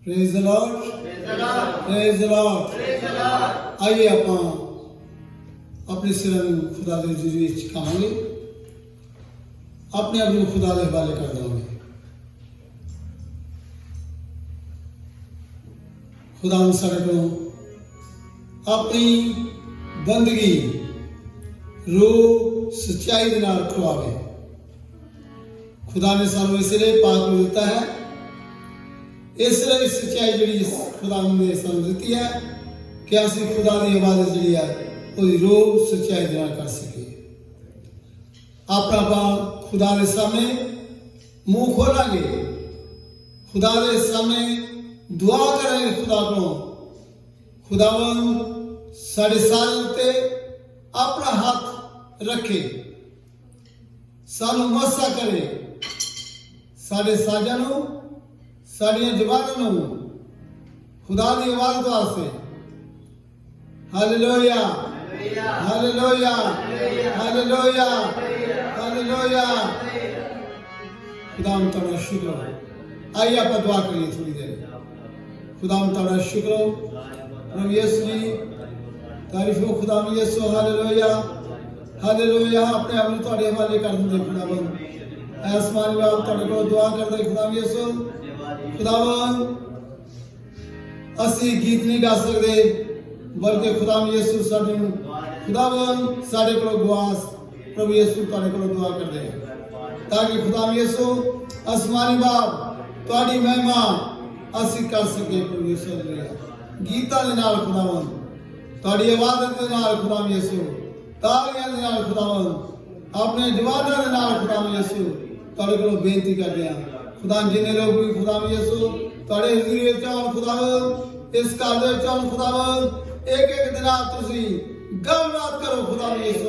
Praise the Lord, praise the Lord. आइए आप अपने सिर में खुदा के जरिए झुकाएंगे, अपने आप को खुदा के हवाले कर देंगे। खुदा सारे को अपनी बंदगी रूह सच्चाई के नाल खुआवे। खुदा ने सानू इसलिए पाक दिता है, इसलिए सच्चाई जी खुदा ने सानू दी है कि असं खुदा की इबादत जी है वो रूह सच्चाई के नाल कर सके। अपना खुदा के सामने मुंह खोलेंगे, खुदा के सामने दुआ करेंगे खुदा को, खुदावन साढ़े सारे उत्ते अपना हाथ रखे, सानू मसा करे, साढ़े साजा नू साड़ियां जबानों नू खुदा की इबादत वास्ते। Hallelujah, hallelujah, hallelujah, hallelujah. खुदा हम तेरा शुक्र हो। आइए आप दुआ करिए थोड़ी देर। खुदा हम तेरा शुक्र हो प्रभु यीशु जी, तारीफ हो खुदा में यीशु। Hallelujah, hallelujah. अपने आप को तेरे हवाले कर देंगे खुदावन। आसमान में आप तेरे को दुआ कर दे खुदा में यीशु। खुदावन असी गीत नहीं गा सकते, बल्कि खुदा में यीशु साडे खुदावन साडे को गुआस प्रभु यीशु तेरे को दुआ कर दे, ताकि खुदा में यीशु आसमानी बाप तुहाडी महिमा असी कर सके। प्रभु यीशु गीतां दे नाल खुदावन, तुहाडी इबादत दे नाल खुदा में यीशु, तालियां दे नाल खुदावन, अपने जवानां दे नाल खुदा में यीशु तेरे को बेनती करदे हां। खुदा जिन्हें लोग भी खुदा में यीशु तेरे हज़ूरी चाहन खुदावन, इस घर दे चाहन खुदावन, एक एक दिन तुसी गलबात करो खुदा में यीशु।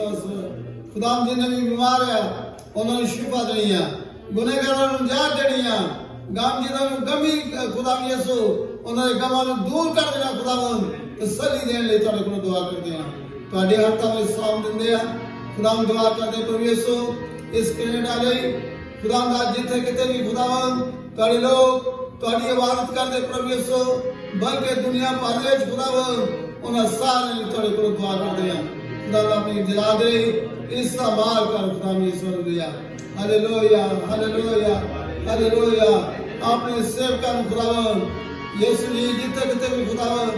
खुदा जिन्हें भी बीमार है उन्होंने शिफा देनी है, गुनहगारां नूं निजात देनी है, गम जिन्होंने गमी खुदा में यीशु उन्होंने गमां नूं दूर कर देना खुदावन, तसल्ली देने लई तेरे को दुआ करते हैं। तुहाडे हत्थां में साम दिंदे आ खुदा दुआ करते प्रभु यीशु इस कनाडा लई खुदा जिथे किते भी खुदावन तुहाडे लोग तुहाडी इबादत करते प्रभु यीशु, बल्कि दुनिया भर विच खुदावन उन्हां सारे तुहाडे को दुआ करते हैं। खुदा अपनी दिला दे इस संभाल कर खुदा में यीशु दिया। Hallelujah, hallelujah, hallelujah. अपने सेवकां नूं खुदावन यीशु जी जिथे किते भी खुदावन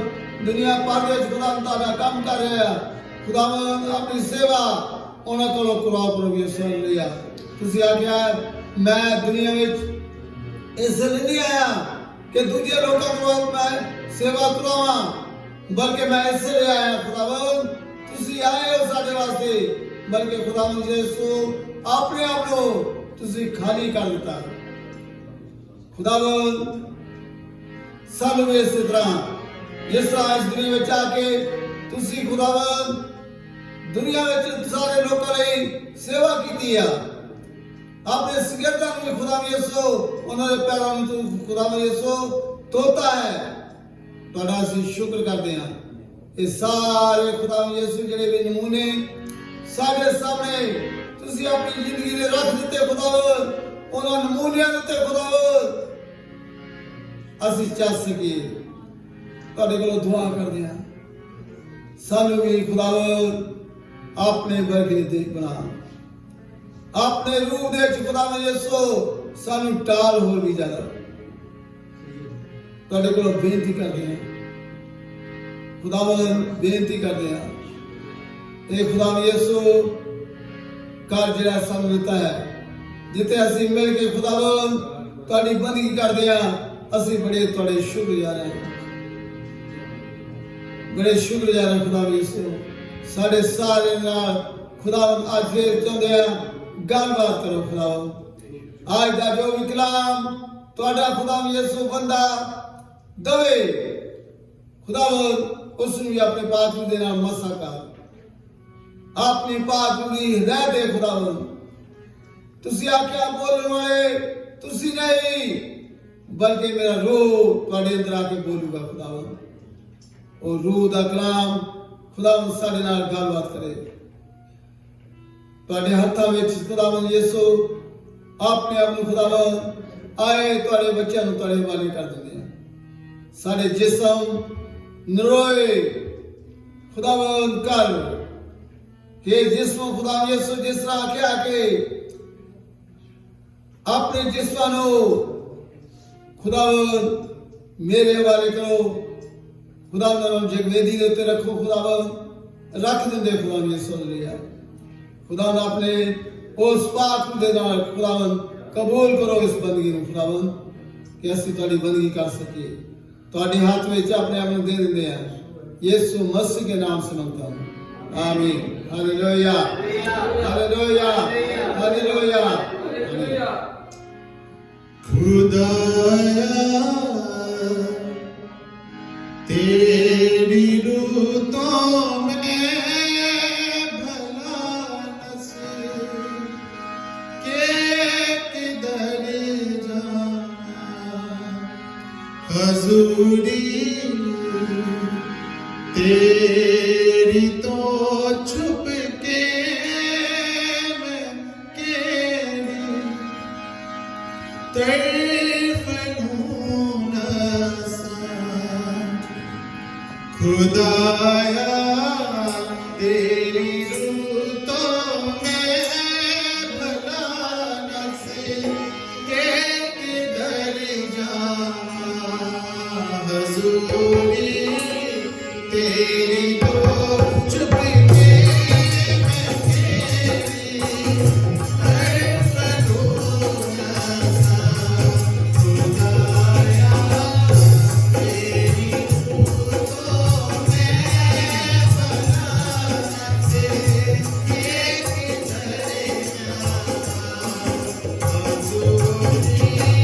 दुनिया भर विच खुदावन तुहाडा काम कर रहे हैं, खुदावन अपनी सेवा उन्हां कोलों करवाओ प्रभु यीशु लिया। तुसी आख्या मैं दुनिया विच इसलिए नहीं आया कि दूजे लोगों को मैं सेवा करवावां, बल्कि मैं इसलिए आया खुदावन तुसी आए हो साडे वास्ते, बल्कि खुदावन यीशु अपने आप को तुसी खाली कर दिता। खुदावन सानू इस तरह जिस तरह इस दुनिया में आके तुसी खुदावन दुनिया में सारे लोगों लई सेवा की है, अपने सिगरदां में खुदा में यीशु उन्होंने पैरों में तू खुदा में यीशु तोता है। तुहाडा असीं शुक्र करते हैं। ये सारे खुदा में यीशु जिहड़े भी नमूने साडे सामने तुसीं अपनी जिंदगी दे रख दिते खुदावन, उन्हां नमूनियां दे उत्ते खुदावन असीं चल सकीए। तुहाडे कोलों दुआ करदे हां सानू भी खुदावन अपने वर्गे दे बना, अपने रूह दे खुदा में यीशु सानू टाल होर भी ज्यादा तुहाडे कोलों बेनती करदे हैं खुदावन, बेनती करदे हैं ए खुदा में यीशु घर जिहड़ा सानू दिता है, जिथे असीं मिल के खुदावन तुहाडी बंदगी करदे हां, असीं बड़े तुहाडे शुक्रगुजार हैं, बड़े शुक्रगुजार हैं खुदा में यीशु। साडे सारे नाल खुदावन अज फिर चाहुंदे हैं गलबात करो खुदावन। आज का जो भी कलाम तुहाडा खुदा में यीशु बंदा दवे खुदावन उसनूं भी अपने पाक रूह दे नाल मसा कर, अपनी पाक रूह दी हिदायत दे खुदावन। तुसीं आख्या बोलण वाले तुसीं नहीं, बल्कि मेरा रूह तुहाडे अंदर आके बोलूगा खुदावन। और रूह दा कलाम खुदावन साडे नाल गलबात करे। तुहाडे हत्थां विच खुदावन यीशु अपने आप को खुदावन आए तुहाडे बच्चों को तुहाडे हवाले कर दिंदे हैं। साढ़े जिस्म नरोए खुदावन कर कि जिस्म खुदा यीशु जिस तरह क्या के अपने जिस्मां खुदावन मेरे हवाले करो खुदावन जगवेदी के उत्ते रखो खुदावन रख देंदे खुदावन यीशु लिया खुदावन अपने उस पाक दे नाल खुदावन कबूल करो इस बंदगी ਨੂੰ खुदावन कि ਅਸੀਂ ਤੁਹਾਡੀ बंदगी कर सके ਤੁਹਾਡੇ हाथ में अपने आप ਨੂੰ दे देंदे हैं यीशु मसीह के नाम से मांगता हूं आमीन हालेलुया हालेलुया हालेलुया खुदाया तेरी रूतों में भला नसीब के किधर जाना हजूरी तेरी तो छुप के मैं केरी तड़फ लूं नसा खुदाया तेरी रूतों में भला नसीब के किधर जाना हजूरी तेरी तो चुप के मैं तेरी तड़फ लूं नसा खुदाया तेरी रूतों में भला नसीब के किधर जाना हजूरी तेरी तो छुप के मैं तेरी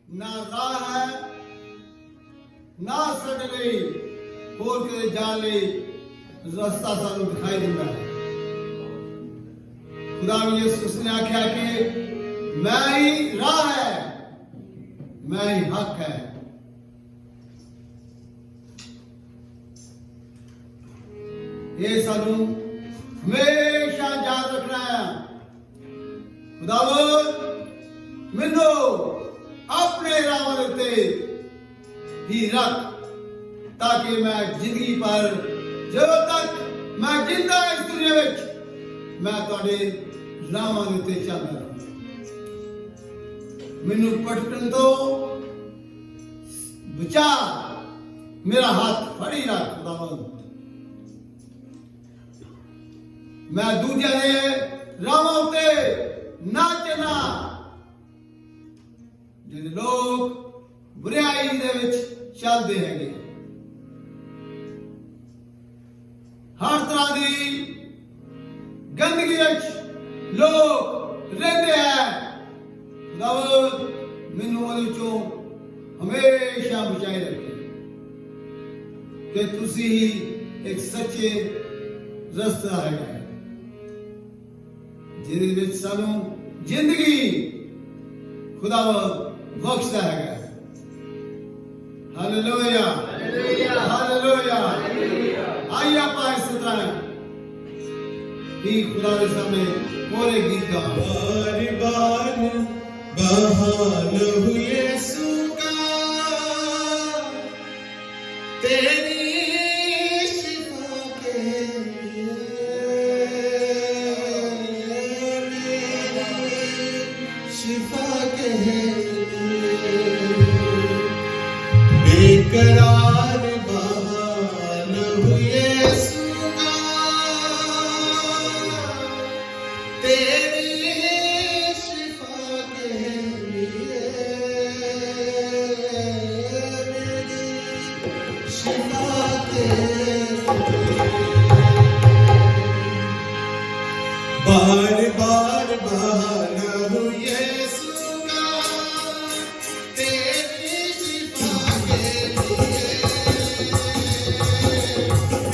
ना राह है ना साडे लई होर किते जाण लई रस्ता सानू दिखाई दिंदा है। खुदा यीशु ने आख्या कि मैं ही राह है, मैं ही हक है। ये सानू हमेशा याद रखना है। खुदावंद मैनू अपने राह उत्ते ही रख, ताकि मैं जिंदगी पर जब तक मैं जिंदा इस दुनिया विच मैं तुहाडे राह उत्ते चलदा रहां। मैनू भटकण तो बचा, मेरा हाथ फड़ी रख खुदावंद। मैं दूजिया दे राह उत्ते ना चला जिहड़े लोग बुराई दे विच चलदे हैगे। हर तरह की गंदगी विच लोग रहते हैं। खुदावंद मैनू उहदे विचों हमेशा बचाए रखे कि तुसी ही एक सच्चे रस्ता है जिहदे विच सानू जिंदगी खुदावंद बख्शता है। Hallelujah hallelujah. आइए आप इस तरह ही खुदा के सामने पूरे गीत गा। बार बार बहाल हो यीशु का, तेरी शिफा के लिए, शिफा के बेकरार बहाल हो यीशु का, तेरी शिफा के लिए, शिफा के बार बार बहाल हो यीशु का, तेरी शिफा के लिए,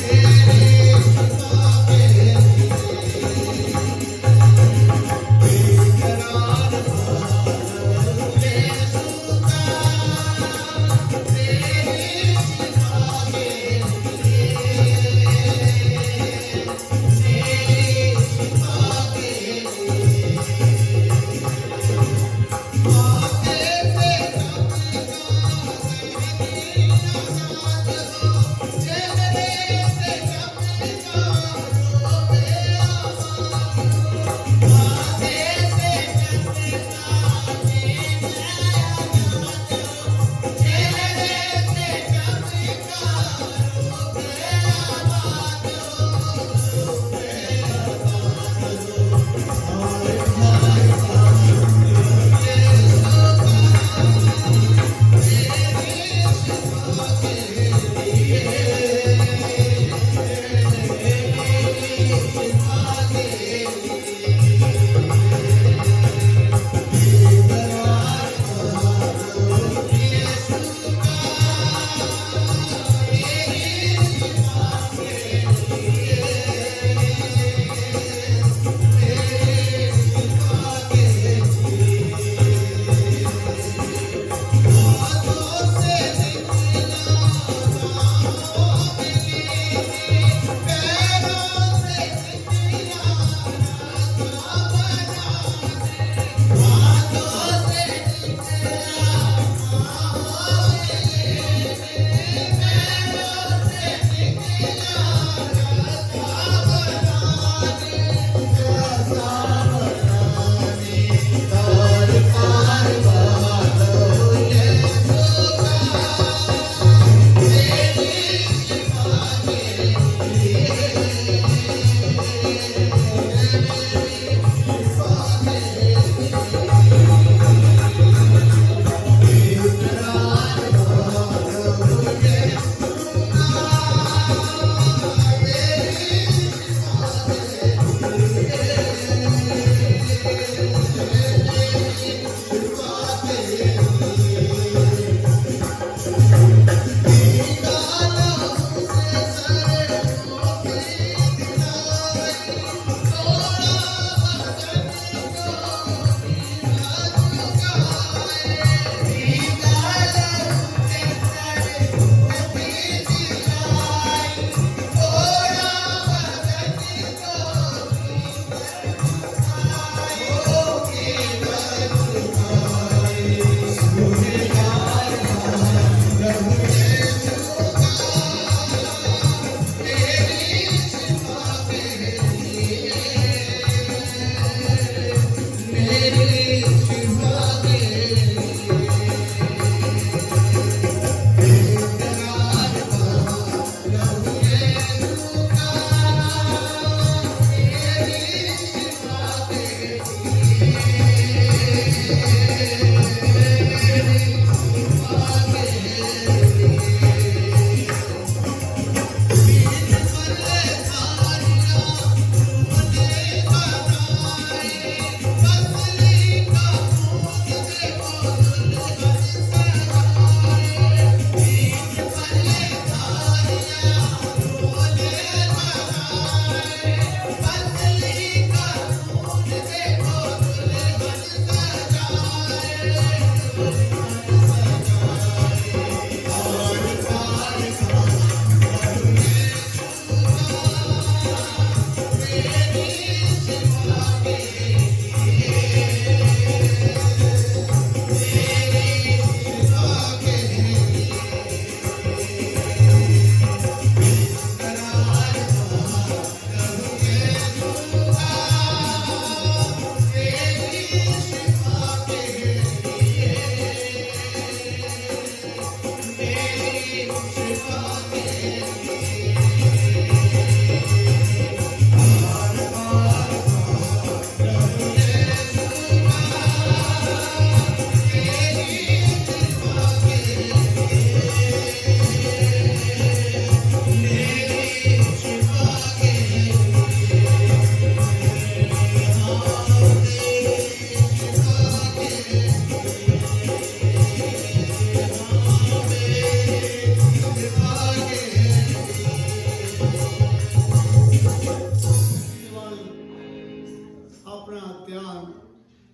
तेरी शिफा के लिए, बेकरार बहाल हो यीशु का, तेरी शिफा के लिए, तेरी शिफा के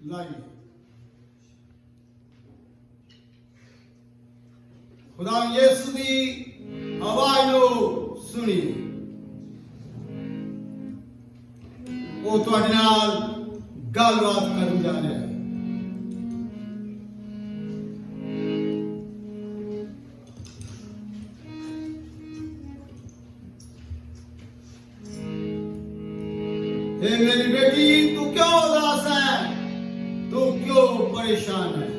लाइए। खुदा यीशु दी आवाज नो सुनिए। वो तुहाडे नाल गलबात करन जा रहा है। हे मेरी बेटी, तू क्यों उदास है? तू क्यों परेशान है?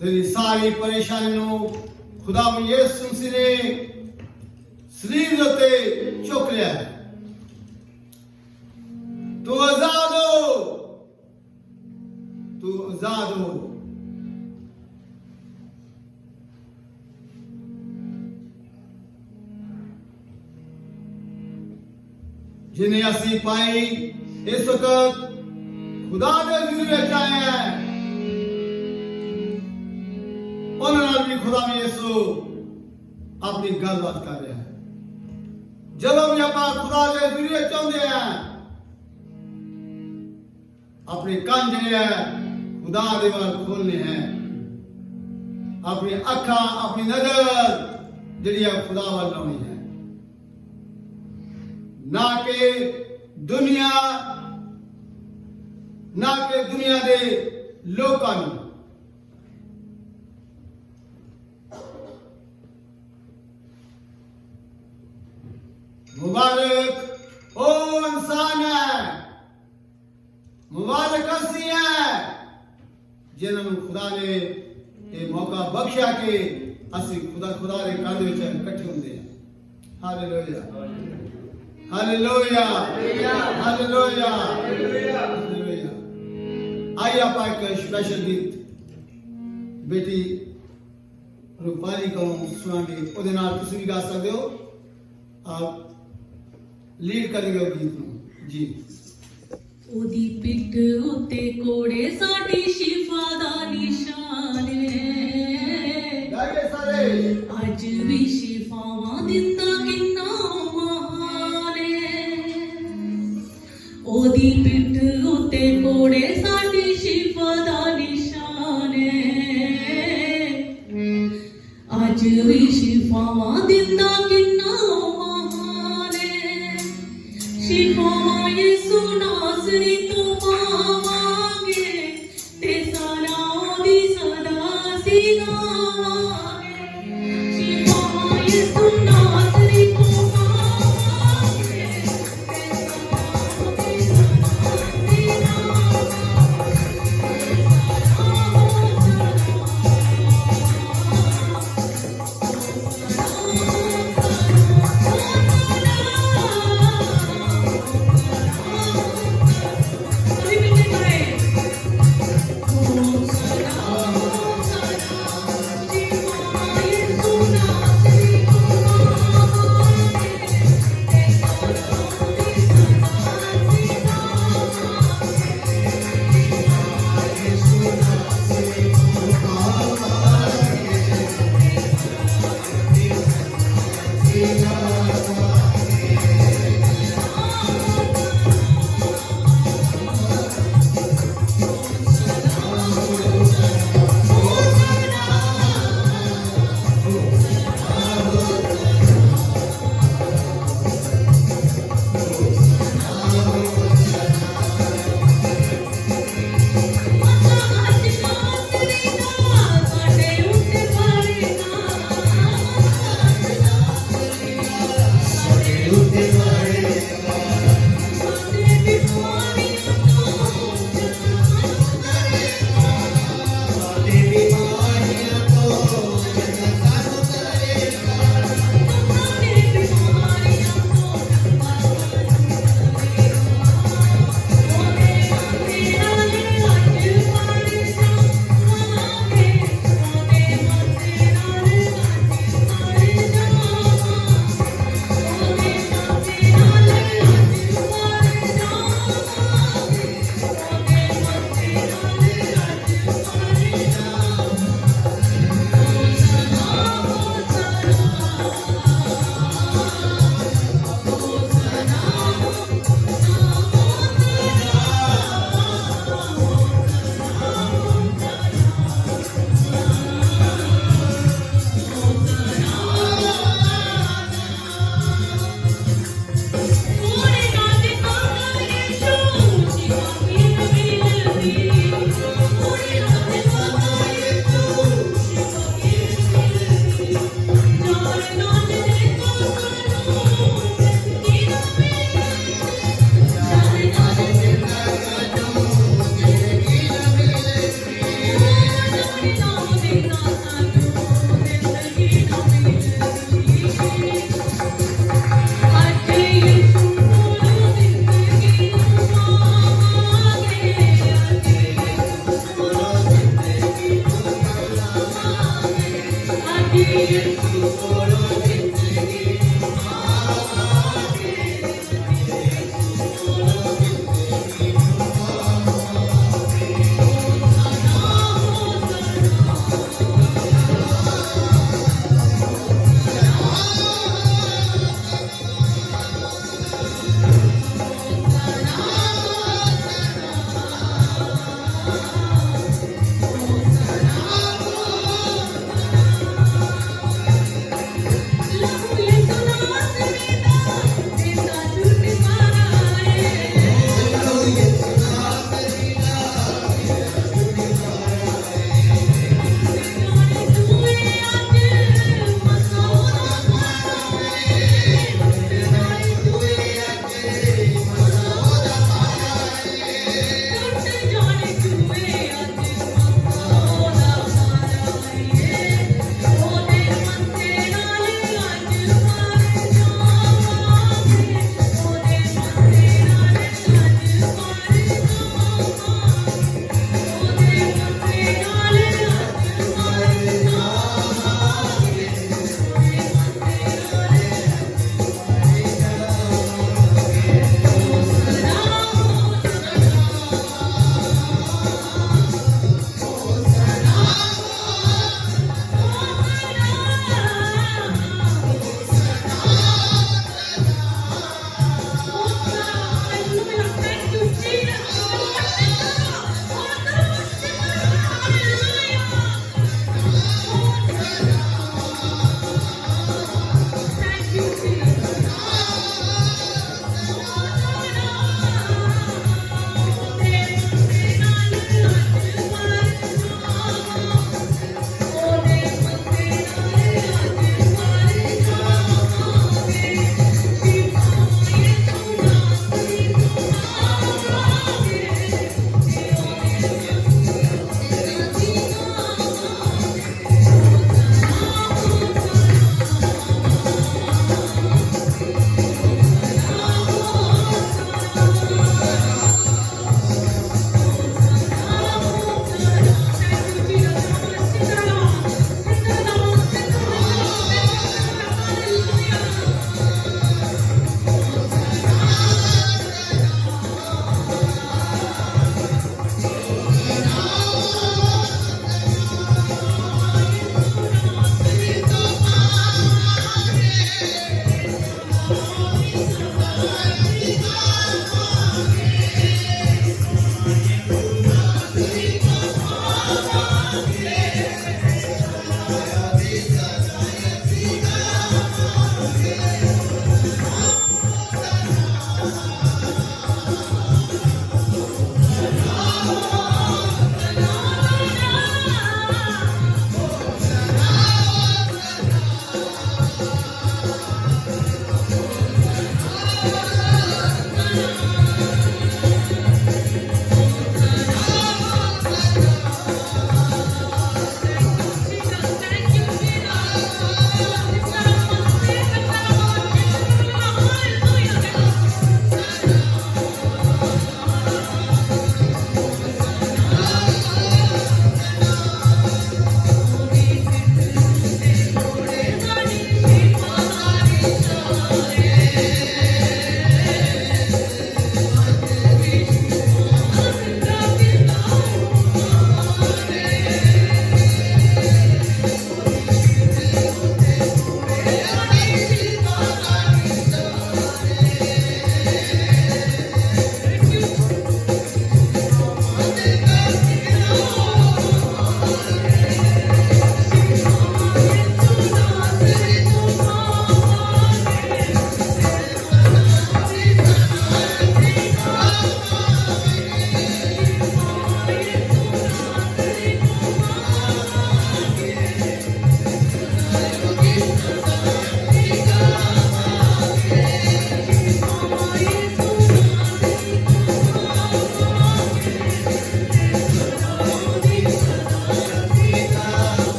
तेरी सारी परेशानियों खुदा यीशु मसीह ने शरीर उत्ते चुक लिया है। तू आजाद हो, तू आजाद हो। जिन्हें असी पाई इस वक्त खुदा के जरिए आए हैं, उन्होंने भी खुदा में यीशु अपनी गलबात कर रहे हैं। जब हम यहाँ खुदा के जरिए चाहते हैं, अपने कान जो है खुदा के वाल खोलने हैं, अपनी अखा अपनी नजर जी खुदा वाल लानी है, ना के दुनिया दे लोकां नूं। मुबारक ओ इंसान है, मुबारक असी है जिन्होंने खुदा ने ये मौका बख्शा के असी खुदा के घर विच इकट्ठे होंदे हैं। Hallelujah, hallelujah, hallelujah, hallelujah. आइए आप एक स्पेशल गीत बेटी रूपाली को सुनांगे, ਉਹਦੇ ਨਾਲ ਤੁਸੀਂ भी गा सकते हो। आप लीड करेंगे गीत ਨੂੰ जी। ਉਹਦੀ ਪਿੱਠ ਉੱਤੇ ਕੋੜੇ ਸਾਡੀ ਸ਼ਿਫਾ ਦਾ ਨਿਸ਼ਾਨ ਹੈ। ਗਾਇਏ ਸਾਰੇ। ਅੱਜ ਵੀ ਸ਼ਿਫਾਵਾਂ ਦਿੰਦਾ ਕਿੰਨਾ ਮਹਾਨ ਹੈ। ਉਹਦੀ ਪਿੱਠ ਉੱਤੇ ਕੋੜੇ ਸਾਡੀ ਸ਼ਿਫਾ ਦਾ ਨਿਸ਼ਾਨ ਹੈ। ਅੱਜ ਵੀ ਸ਼ਿਫਾਵਾਂ ਦਿੰਦਾ ਕਿੰਨਾ ਮਹਾਨ ਹੈ। ਸ਼ਿਫਾਵਾਂ ਯਿਸੂ ਨਾਜ਼ਰੀ ਤੋਂ ਪਾਵਾਂਗੇ ਤੇ ਸਾਰਾ ਉਹਦੀ ਸਦਾ ਅਸੀਂ ਗਾਵਾਂਗੇ। ਸ਼ਿਫਾਵਾਂ ਯਿਸੂ ਨਾਜ਼ਰੀ ਤੋਂ ਪਾਵਾਂਗੇ ਤੇ ਸਾਰਾ ਉਹਦੀ ਸਦਾ ਅਸੀਂ ਗਾਵਾਂਗੇ।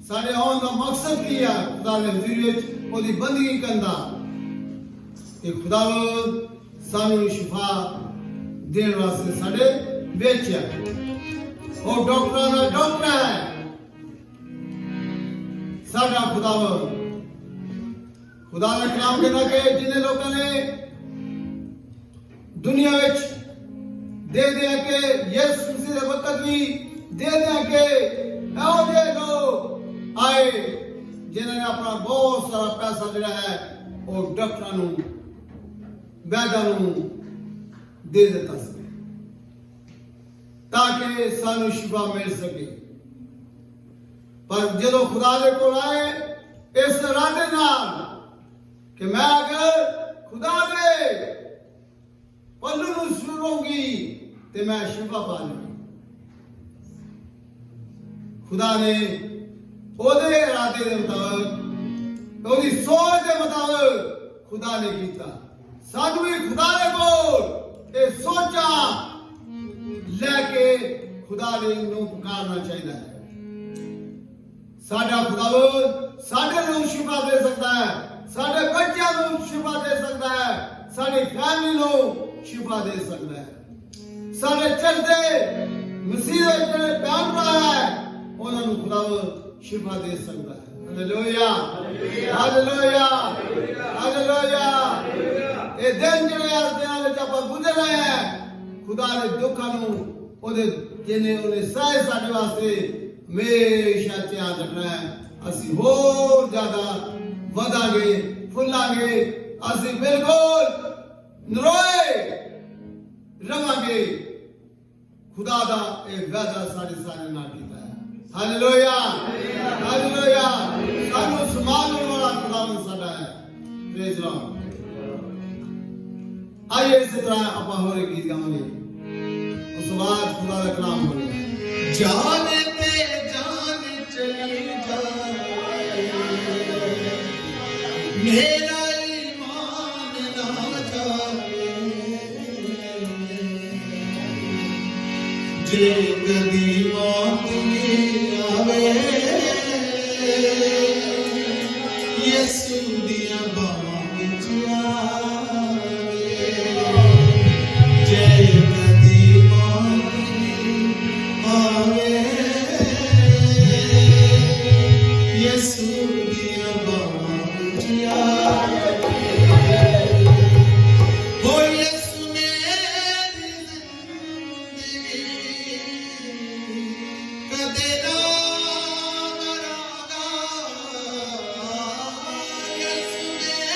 साढ़े आने का मकसद की है खुदा ने हज़ूरी विच ओदी बंदगी करना कि खुदा सानू शिफा देने वास्ते साढ़े विच है और डॉक्टरां दा डॉक्टर है साडा खुदा खुदा का कलाम कहता कि जिन्हें लोगों ने दुनिया विच दे दिया कि यीशु मसीह दे वक्त भी दे दिया कि ऐहो जे लोग आए जिन्होंने अपना बहुत सारा पैसा जिहड़ा है वो डॉक्टरां नूं वैद्यां नूं दे दिता सी ताकि सानू शिफा मिल सके पर जो खुदा दे कोल आए इस इरादे नाल कि मैं अगर खुदा दे पल्लू नूं छूंगी ते मैं शिफा पा लूंगी खुदा ने ओदे इरादे दे मुताबिक ओदी सोच दे मुताबिक खुदा ने कीता सानू भी खुदा दे कोल ए सोचा लेके खुदा ने नूं पुकारना चाहिए है साडा खुदा साडे नूं शिफा दे सकता है साडे बच्चों नूं शिफा दे सकता है साडी फैमिली नूं शिफा दे सकता है साडे चलते मसीह दे जेहड़े भैन भरा है उन्हां नूं खुदा शिफा दे सकता है हालेलुया हालेलुया हालेलुया ए दिन जेहड़े अस दिनां विच आपां गुजर रहे हैं खुदा दे दुखां नूं ओदे जिन्हें उन्हें सहे साडे वास्ते हमेशा ध्यान रखना है असी होर ज्यादा वधांगे फुलांगे असी बिल्कुल नरोए रवांगे खुदा दा एक वादा साडे सारे नाल कीता है हालेलुया हालेलुया सानू संभालने वाला खुदा साडा है प्रेज लॉर्ड आइए इस तरह आपां होर एक गीत गावांगे उस बाद खुदा दा कलाम बोलेगा जान पे जान चली जाए मेरा ईमान ना जाए जे कदी मौत भी आवे यीशु दिया बाहों विच आवे जे कदी मौत आवे यीशु दिया बाहों विच आवे हो यीशु मेरी जिंदगी कदे ना मरांगा यीशु मेरी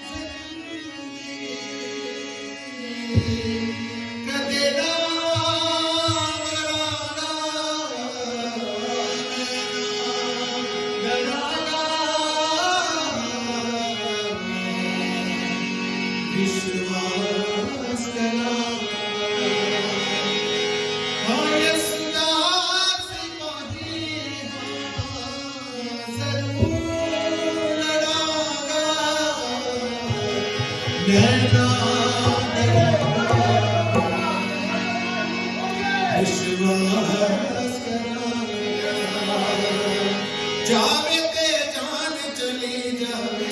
जिंदगी कदे ना विश्वास करा और यीशु सिपाही जरूर लड़ागा डरना विश्वास करा जावे ते जान चली जावे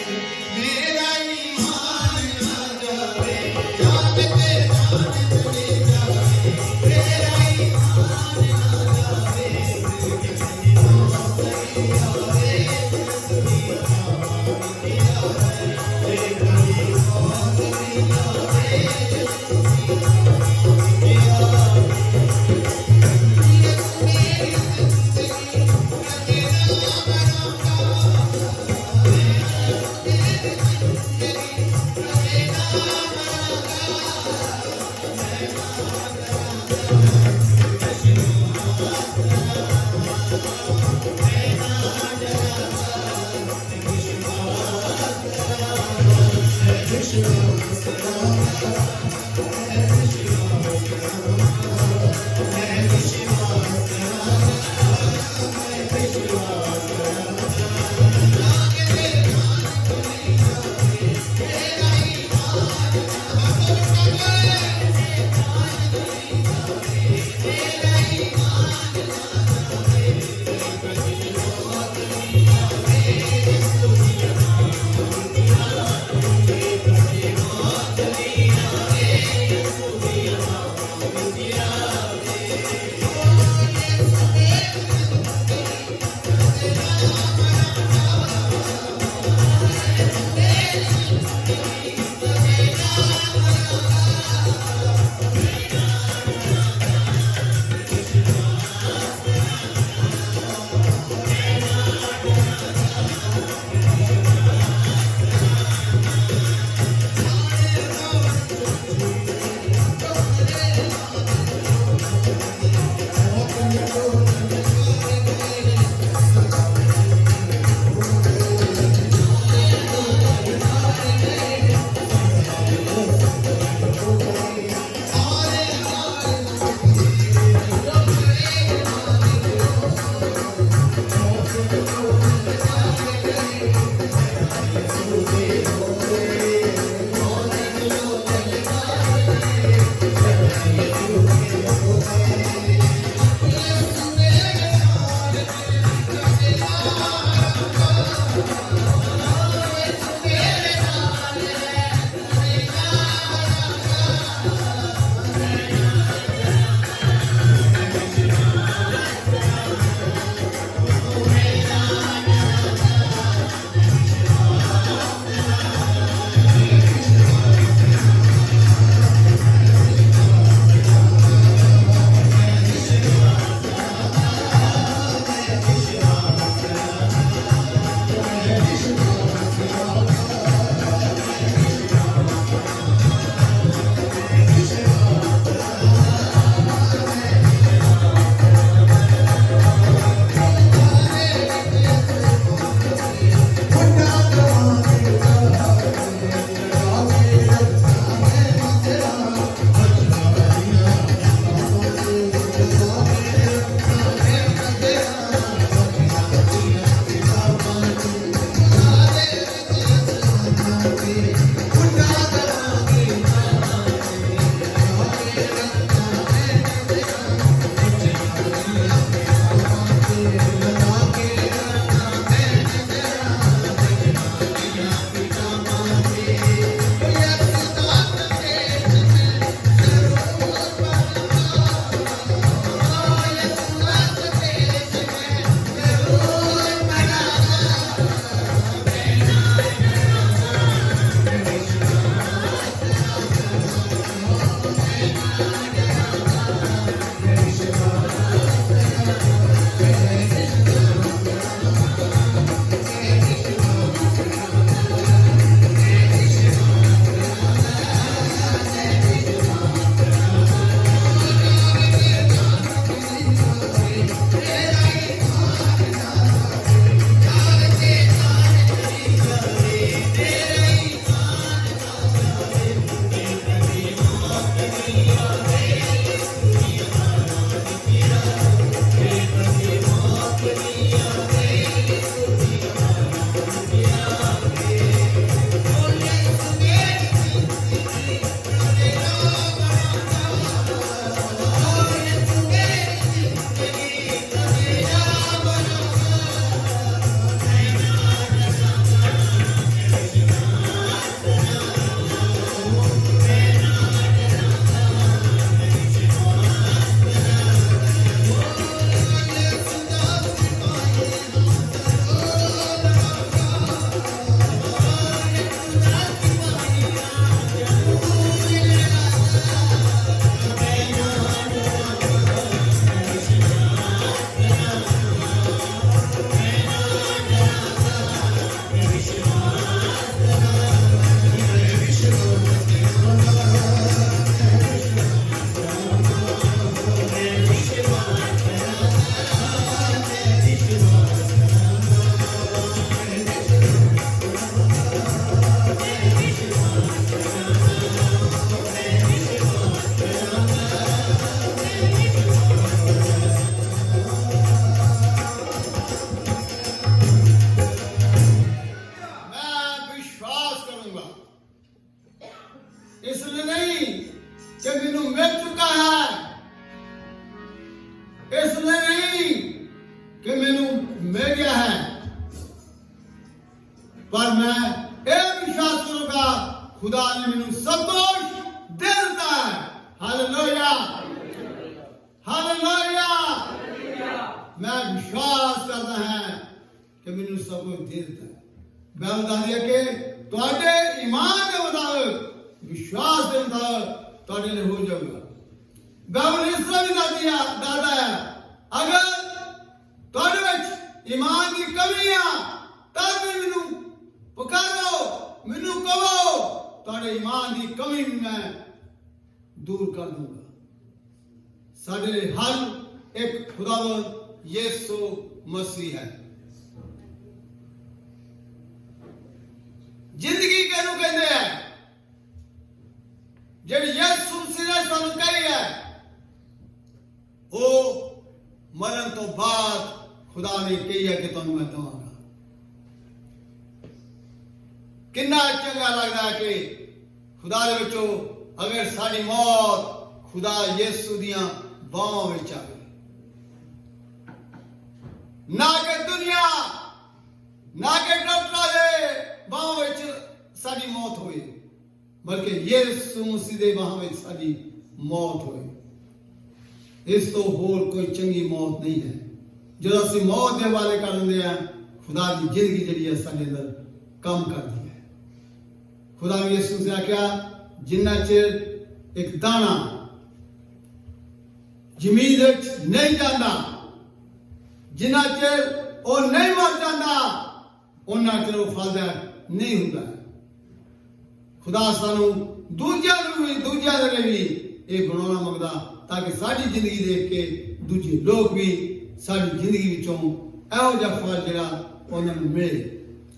मेरा ईमान ना जावे जावे ते जान चली जावे मेरा ईमान ना जावे मिल गया है, पर मैं एक विश्वास करूंगा खुदा ने मैनू सब कुछ दे दिता है। Hallelujah, hallelujah. मैं विश्वास करता है कि मैनू सब कुछ दे दिता है। बाइबल दसदी है कि तुहाडे ईमान के मुताबिक, विश्वास के मुताबिक तुहाडे लिए हो जाऊगा। बाइबल इस तरह भी दसदा है, अगर तुहाडे विच ईमान की कमी आ तब भी मैनू पुकारो, मैनू कहो, तुहाडे ईमान की कमी भी मैं दूर कर दूंगा। साडे लिए हल एक खुदावंद यीशु मसीह है। जिंदगी कहनू कहते हैं, जिहड़ी यीशु मसीह ने सानू कही है, वो मरण तो बाद खुदा ने कही है कि तुहानू मैं दवांगा। कितना चंगा लगता है कि खुदा दे विचों अगर साडी मौत खुदा यीशु दियां बाहों विच आवे, ना कि दुनिया, ना कि डॉक्टरां दे बाहों विच साडी मौत होए, बल्कि यीशु मसीह दे बाहों विच साडी मौत होए। इस तो होर कोई चंगी मौत नहीं है। जो असीं मौत दे वाले कर दिंदे हैं, खुदा दी जिंदगी जिहड़ी है साडे अंदर कम करदी है। खुदा ने यीशु से आख्या, जिन्ना चिर एक दाना जमीन विच नहीं जाता, जिन्ना चिर वो नहीं मर जाता, उन्ना चिर वो फलदार नहीं होता। खुदा सानू दूजियां दे भी ये बनाना मंगदा, ताकि साडी जिंदगी देख के दूजे लोग भी साडी जिंदगी विचों इहो जिहा फल जिहड़ा उन्हां नूं मिले।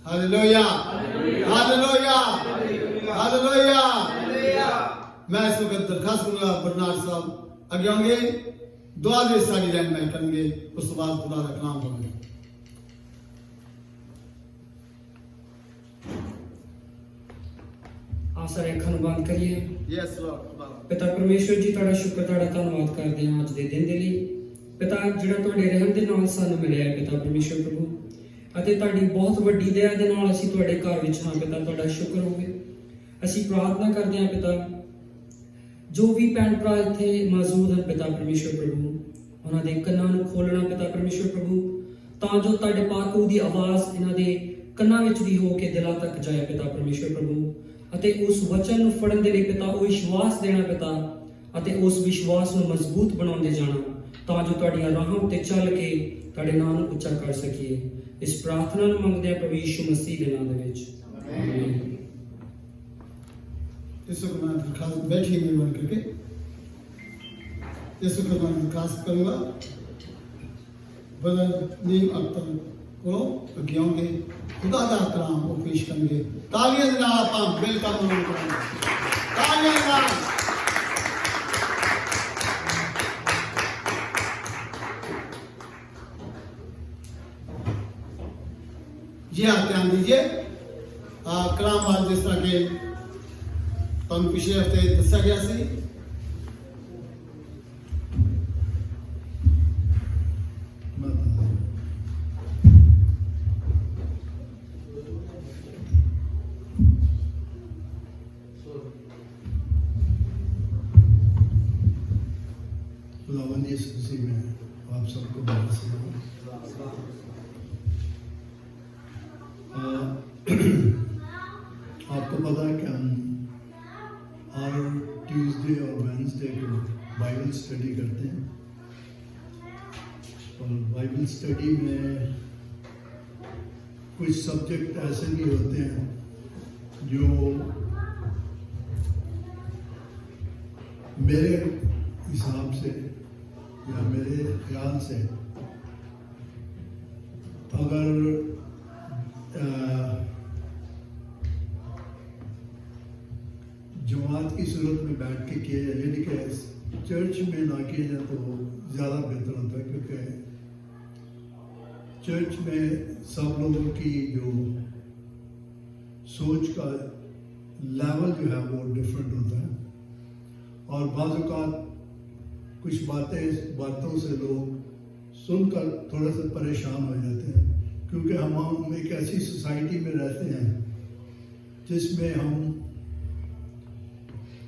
Hallelujah, hallelujah, hallelujah. मैं इस वक्त दरखास्त करूंगा बरनार्ड साहब अगे होंगे, दुआ दे साडी रहनुमाई करेंगे, उस बाद खुदा का कलाम पढ़ेंगे। आप सारे अखां नूं बंद करिए। Yes Lord. पिता परमेश्वर जी, तुहाडा शुक्र, तुहाडा धन्नवाद करदे हां अज दे दिन दे लई। पिता जिहड़ा तुहाडे रहम दे नाल सानू मिलिआ है पिता परमेश्वर प्रभु, ਅਤੇ ਤੁਹਾਡੀ ਬਹੁਤ ਵੱਡੀ ਦਇਆ ਦੇ ਨਾਲ ਅਸੀਂ ਤੁਹਾਡੇ ਘਰ ਵਿੱਚ ਹਾਂ ਪਿਤਾ, ਤੁਹਾਡਾ ਸ਼ੁਕਰ ਹੋਵੇ। ਅਸੀਂ ਪ੍ਰਾਰਥਨਾ ਕਰਦੇ ਹਾਂ ਪਿਤਾ, ਜੋ ਵੀ ਭੈਣ ਭਰਾ ਇੱਥੇ ਮੌਜੂਦ ਹਨ ਪਿਤਾ ਪਰਮੇਸ਼ਵਰ ਪ੍ਰਭੂ, ਉਹਨਾਂ ਦੇ ਕੰਨਾਂ ਨੂੰ ਖੋਲਣਾ ਪਿਤਾ ਪਰਮੇਸ਼ਵਰ ਪ੍ਰਭੂ, ਤਾਂ ਜੋ ਤੁਹਾਡੇ ਪਾਕ ਰੂਹ ਦੀ ਆਵਾਜ਼ ਇਹਨਾਂ ਦੇ ਕੰਨਾਂ ਵਿੱਚ ਦੀ ਹੋ ਕੇ ਦਿਲਾਂ ਤੱਕ ਜਾਏ ਪਿਤਾ ਪਰਮੇਸ਼ਵਰ ਪ੍ਰਭੂ, ਅਤੇ ਉਸ ਵਚਨ ਨੂੰ ਫੜਨ ਦੇ ਲਈ ਪਿਤਾ ਉਹ ਵਿਸ਼ਵਾਸ ਦੇਣਾ ਪਿਤਾ, ਅਤੇ ਉਸ ਵਿਸ਼ਵਾਸ ਨੂੰ ਮਜ਼ਬੂਤ ਬਣਾਉਂਦੇ ਜਾਣਾ, ਤਾਂ ਜੋ ਤੁਹਾਡੀਆਂ ਰਾਹਾਂ ਉੱਤੇ ਚੱਲ ਕੇ ਤੁਹਾਡੇ ਨਾਮ ਨੂੰ ਉੱਚਾ ਕਰ ਸਕੀਏ। इस प्रार्थना ਨੂੰ ਮੰਗਦੇ ਹਾਂ ਪ੍ਰਭੂ ਯਿਸੂ ਮਸੀਹ ਦੇ ਨਾਮ ਦੇ ਵਿੱਚ, ਆਮੀਨ। इस वक्त मैं दरखास्त बैठिए मेहरबान करके, इस वक्त मैं दरखास्त करूंगा ब्रदर नीम अख्तर को अगे आउंगे, खुदा दा कलाम वो पेश करेंगे। तालियां दे नाल आपां वेलकम करेंगे, तालियां दे नाल। जी हाँ, ध्यान दीजिए। कलाम आज जिस तरह के तुम पिछले हफ्ते दसा गया सी, खुदावंद यीशु मसीह में आप सबको बहुत सलाम। आपको पता है कि हम हर ट्यूसडे और वेडनेसडे को बाइबल स्टडी करते हैं, और बाइबल स्टडी में कुछ सब्जेक्ट ऐसे भी होते हैं जो मेरे हिसाब से या मेरे ख्याल से अगर जमात की सूरत में बैठ के किया जाए, यानी कि चर्च में ना किया जाए तो ज़्यादा बेहतर होता है, क्योंकि चर्च में सब लोगों की जो सोच का लेवल जो है वो डिफरेंट होता है, और बाज़ औक़ात कुछ बातों से लोग सुनकर थोड़ा सा परेशान हो जाते हैं, क्योंकि हम एक ऐसी सोसाइटी में रहते हैं जिसमें हम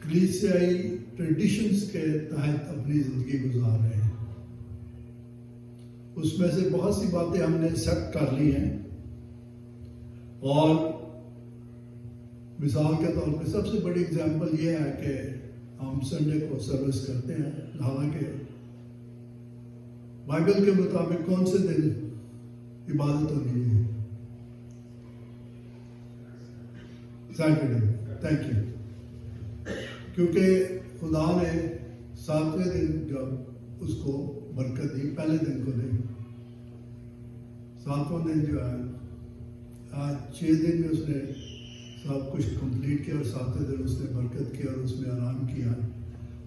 कलीसियाई ट्रेडिशंस के तहत अपनी ज़िंदगी गुजार रहे हैं। उसमें से बहुत सी बातें हमने एक्सेप्ट कर ली हैं, और मिसाल के तौर पे सबसे बड़ी एग्जांपल ये है कि हम संडे को सर्विस करते हैं। हालांकि बाइबल के मुताबिक कौन से दिन इबादत होनी है? सैटरडे। Thank you. क्योंकि खुदा ने 7वें दिन जब उसको बरकत दी, पहले दिन को नहीं, 7वां दिन जो है, आज 6 दिन में उसने सब कुछ कंप्लीट किया और 7वें दिन उसने बरकत किया और उसमें आराम किया।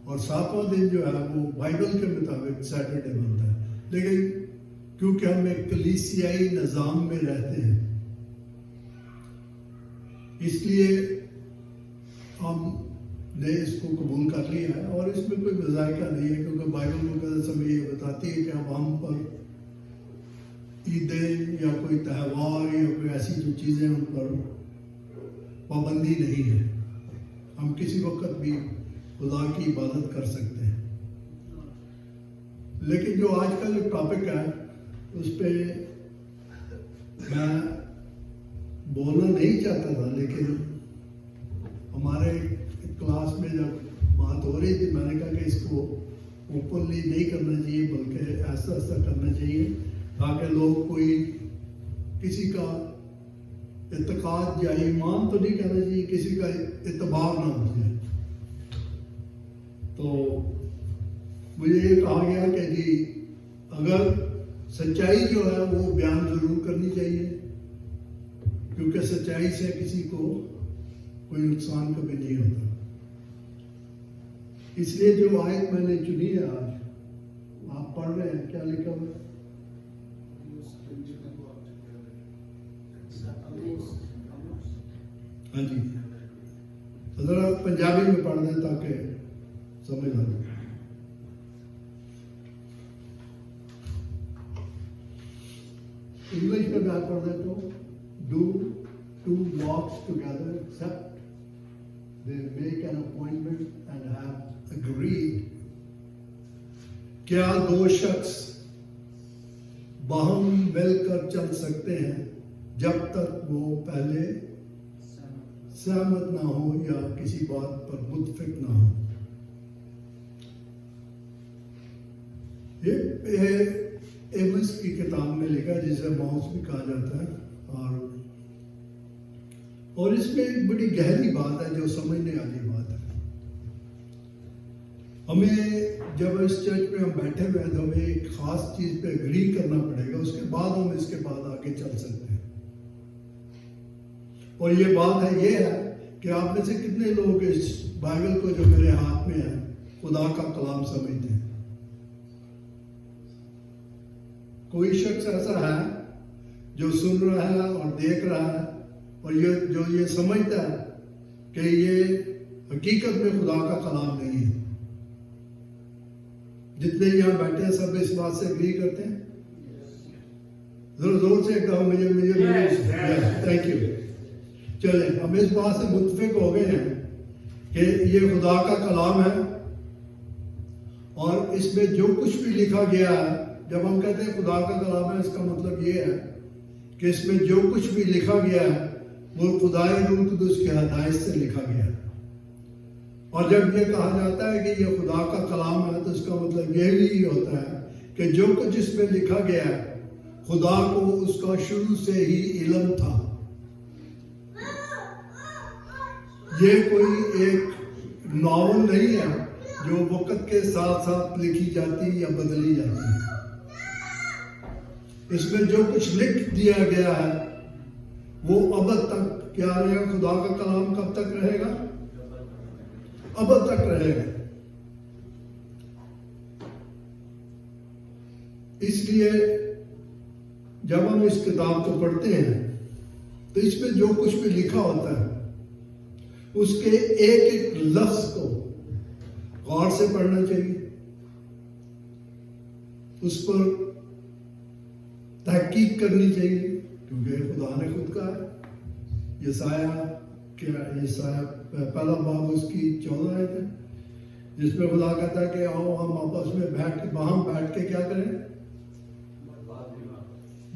और 7वां दिन जो है वो बाइबल के मुताबिक सैटरडे बनता है। लेकिन क्योंकि हम एक कलीसियाई निज़ाम में रहते हैं, इसलिए हमने इसको कबूल कर लिया है, और इसमें कोई मज़ायका नहीं है, क्योंकि बाइबल मुकद्दस हमें ये बताती है कि अब हम पर ईदें या कोई त्यौहार या कोई ऐसी जो चीज़ें उन पर पाबंदी नहीं है। हम किसी वक्त भी खुदा की इबादत कर सकते हैं। लेकिन जो आज का जो टॉपिक है उस पर मैं बोलना नहीं चाहता था, लेकिन हमारे क्लास में जब बात हो रही थी, मैंने कहा कि इसको ओपनली नहीं करना चाहिए, बल्कि ऐसा ऐसा करना चाहिए ताकि लोग कोई किसी का इत्तेकाद या ईमान तो नहीं कहना चाहिए, किसी का इतबार ना हो जाए। तो मुझे ये कहा गया कि जी अगर सच्चाई जो है वो बयान जरूर करनी चाहिए, क्योंकि सच्चाई से किसी को कोई नुकसान कभी नहीं होता। इसलिए जो आयत मैंने चुनी है आज, आप पढ़ रहे हैं, क्या लिखा हुआ है? हाँ जी, तो जरा पंजाबी में पढ़ दें ताकि समझ आ जाए। इंग्लिश में बात पढ़ देता हूँ। Do two walks together except they make an appointment and have agreed. क्या दो शख्स बाहम मिलकर चल सकते हैं जब तक वो पहले सहमत ना हो या किसी बात पर मुत्फिक ना हो? ये एमस की किताब में लिखा है, जिसे माउस भी कहा जाता है, और इसमें एक बड़ी गहरी बात है जो समझने वाली बात है। हमें जब इस चर्च में हम बैठे हुए हैं तो हमें एक खास चीज पे एग्री करना पड़ेगा, उसके बाद हम इसके बाद आगे चल सकते हैं। और ये बात है, ये है कि आप में से कितने लोग इस बाइबल को जो मेरे हाथ में है खुदा का कलाम समझते हैं? कोई शख्स ऐसा है जो सुन रहा है और देख रहा है और ये समझता है कि ये हकीकत में खुदा का कलाम नहीं है? जितने यहां बैठे हैं सब इस बात से एग्री करते हैं? जोर जोर से कहो मुझे थैंक यू। चले, हम इस बात से मुत्फिक हो गए हैं कि ये खुदा का कलाम है, और इसमें जो कुछ भी लिखा गया है, जब हम कहते हैं खुदा का कलाम है, इसका मतलब ये है कि इसमें जो कुछ भी लिखा गया है वो खुदाए रूह कुदूस की हदायत से लिखा गया है। और जब ये कहा जाता है कि ये खुदा का कलाम है, तो इसका मतलब ये भी होता है कि जो कुछ इसमें लिखा गया है खुदा को उसका शुरू से ही इल्म था। ये कोई एक नॉवल नहीं है जो वक्त के साथ साथ लिखी जाती या बदली जाती है। इसमें जो कुछ लिख दिया गया है वो अब तक क्या रहेगा? खुदा का कलाम कब तक रहेगा? अब तक रहेगा। इसलिए जब हम इस किताब को पढ़ते हैं तो इसमें जो कुछ भी लिखा होता है उसके एक एक लफ्ज को गौर से पढ़ना चाहिए, उस पर तहकीक करनी चाहिए, क्योंकि खुदा ने खुद कहा है। यसाया पहला बाब उसकी 14 आयत है, जिसमें खुदा कहता है कि आओ हम आपस में बैठ के क्या करें,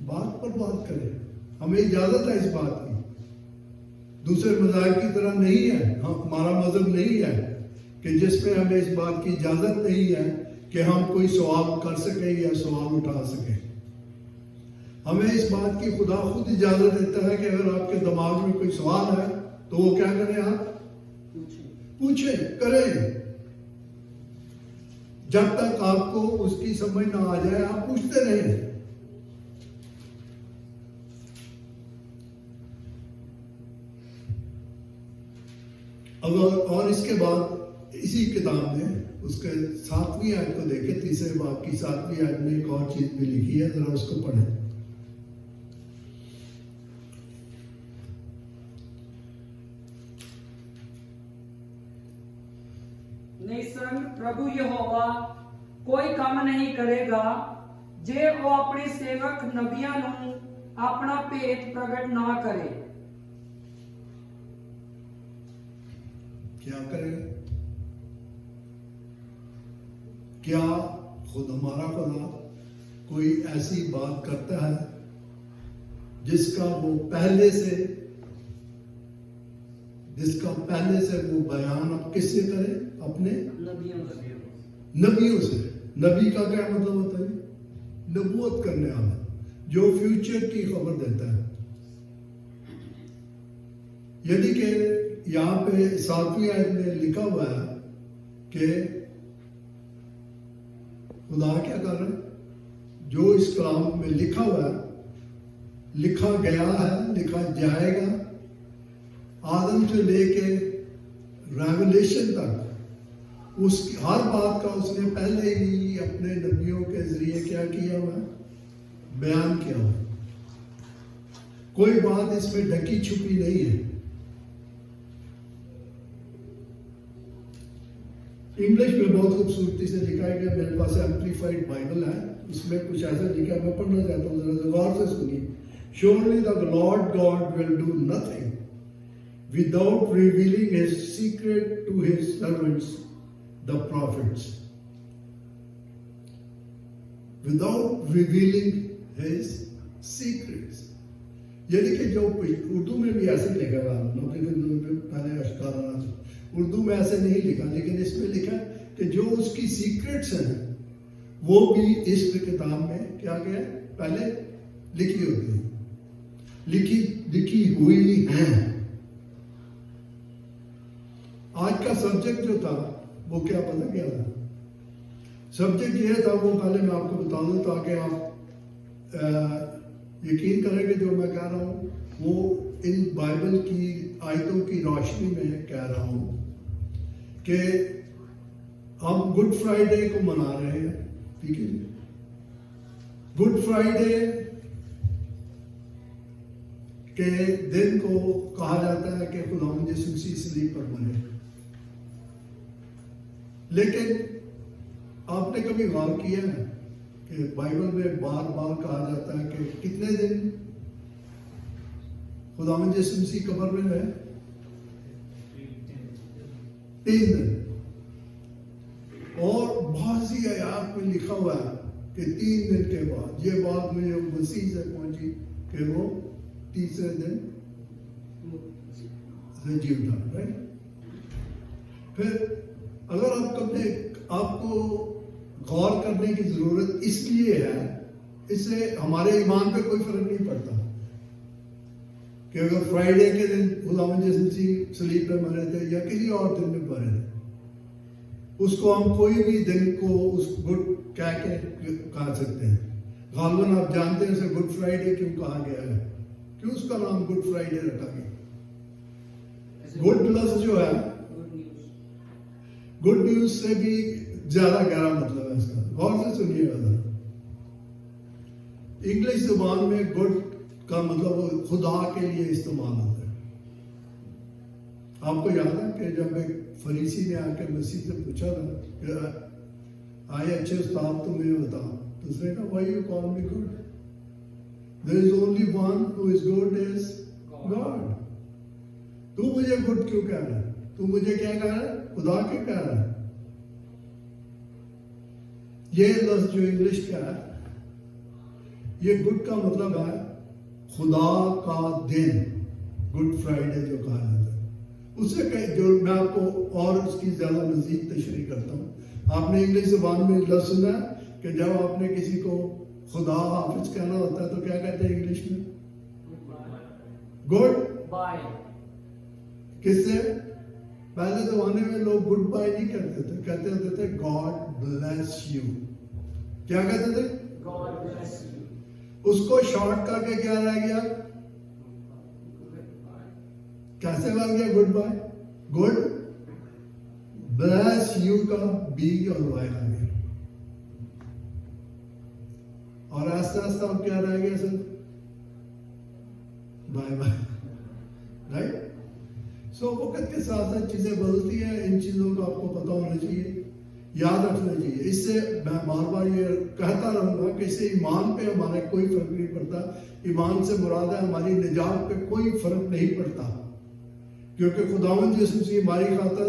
बात पर बात करें। हमें इजाजत है इस बात की, दूसरे मज़ाहिब की तरह नहीं है। हमारा मजहब नहीं है कि जिसमें हमें इस बात की इजाजत नहीं है कि हम कोई सवाल कर सके या सवाल उठा सके। हमें इस बात की खुदा खुद इजाजत देता है कि अगर आपके दिमाग में कोई सवाल है तो वो क्या करें, आप पूछें, करें। जब तक आपको उसकी समझ ना आ जाए आप पूछते रहें। और इसके बाद इसी किताब में उसके 7वीं आयत को देखें, तीसरे बाब की 7वीं आयत में एक और चीज भी लिखी है, जरा उसको पढ़ें। निसंग प्रभु यहोवा कोई काम नहीं करेगा जे वो अपने सेवक नबियां नूं अपना भेद प्रगट ना करे। क्या करें? क्या हमारा खुदा कोई ऐसी बात करता है जिसका पहले से वो बयान अब किससे करे? अपने नबियों से। नबी का क्या मतलब होता है? नबूवत करने वाला, जो फ्यूचर की खबर देता है। यदि कि यहाँ पे 7वीं आयत में लिखा हुआ है कि खुदा क्या कर रहा है, जो इस कलाम में लिखा हुआ है, लिखा गया है, लिखा जाएगा, आदम से लेके रेवलेशन तक उसकी हर बात का उसने पहले ही अपने नबियों के जरिए क्या किया हुआ है, बयान किया हुआ। कोई बात इसमें ढकी छुपी नहीं है। इंग्लिश में बहुत खूबसूरती से लिखा है कि मेरे पास एम्प्लीफाइड बाइबल है, उसमें कुछ ऐसा लिखा है, मैं पढ़ना चाहता हूँ, जरा गौर से सुनिए। Surely the Lord God will do nothing without revealing his secret to his servants, the prophets. Without revealing his secrets. यानी कि जो उर्दू में भी ऐसे लिखा है, पहले अशकाराना उर्दू में ऐसे नहीं लिखा, लेकिन इसमें लिखा कि जो उसकी सीक्रेट्स हैं वो भी इस किताब में क्या गया पहले लिखी होती है, लिखी हुई हैं। आज का सब्जेक्ट जो था वो क्या पता क्या था? सब्जेक्ट ये था, वो पहले मैं आपको बता दूं ताकि आप यकीन करें कि जो मैं कह रहा हूँ वो इन बाइबल की आयतों की रोशनी में कह रहा हूँ कि हम गुड फ्राइडे को मना रहे हैं, ठीक है। गुड फ्राइडे के दिन को कहा जाता है कि खुदावंद यीशु मसीह सलीब पर मरे। लेकिन आपने कभी गौर किया है कि बाइबल में बार बार कहा जाता है कि कितने दिन खुदावंद यीशु मसीह कब्र में रहे? 3 दिन। और बहुत सी आयात में लिखा हुआ है कि 3 दिन के बाद ये बात मुझे मसीह से पहुंची कि वो तीसरे दिन से जी उठा, राइट। फिर अगर आपको गौर करने की जरूरत इसलिए है, इससे हमारे ईमान पे कोई फर्क नहीं पड़ता कि अगर फ्राइडे के दिन खुदावंद यीशु मसीह सलीब पे मरे थे या किसी और दिन में मरे थे, उसको हम कोई भी दिन को उस गुड कह के कह सकते हैं। गालबन आप जानते हैं उसे गुड फ्राइडे क्यों कहा गया है, क्यों उसका नाम गुड फ्राइडे रखा गया? गुड लफ्ज जो है, गुड न्यूज से भी ज्यादा गहरा मतलब है इसका। गौर से सुनिएगा। इंग्लिश जुबान में गुड का मतलब खुदा के लिए इस्तेमाल होता है। आपको याद है कि जब एक फरीसी ने आकर मसीह से पूछा था, आए अच्छे उस्ताद तो मुझे बताओ, तो उसने कहा why you call me good, There is only one who is good is God. तू मुझे गुड क्यों कह रहा है? तू मुझे क्या कह रहा है? खुदा क्यों कह रहा है? ये लफ्ज जो इंग्लिश का है, ये गुड का मतलब है खुदा का दिन, गुड फ्राइडे जो कहा जाता है। उससे कहीं जो मैं आपको और उसकी ज्यादा मजीद तशरीह करता हूँ। आपने इंग्लिश ज़बान में लफ्ज सुना कि जब आपने किसी को खुदा हाफिज कहना होता है तो क्या कहते हैं इंग्लिश में? Goodbye. किससे? पहले जमाने में लोग गुड बाय नहीं करते थे, कहते होते थे गॉड ब्लेस यू। क्या कहते थे? God bless you. उसको शॉर्ट करके क्या रह गया? कैसे बन गया good bye? Good bless you का बी और वाई आ गया, और आस्ते आस्ते अब क्या रह गया? Sir bye bye, right? So वक्त के साथ साथ चीजें बदलती हैं। इन चीजों का आपको पता होना चाहिए, याद रखना चाहिए। इससे मैं बार बार ये कहता रहूंगा कि इससे ईमान पे हमारे कोई फर्क नहीं पड़ता। ईमान से मुराद है हमारी निजात पे कोई फर्क नहीं पड़ता, क्योंकि खुदावंद यीशु मसीह हमारी खातर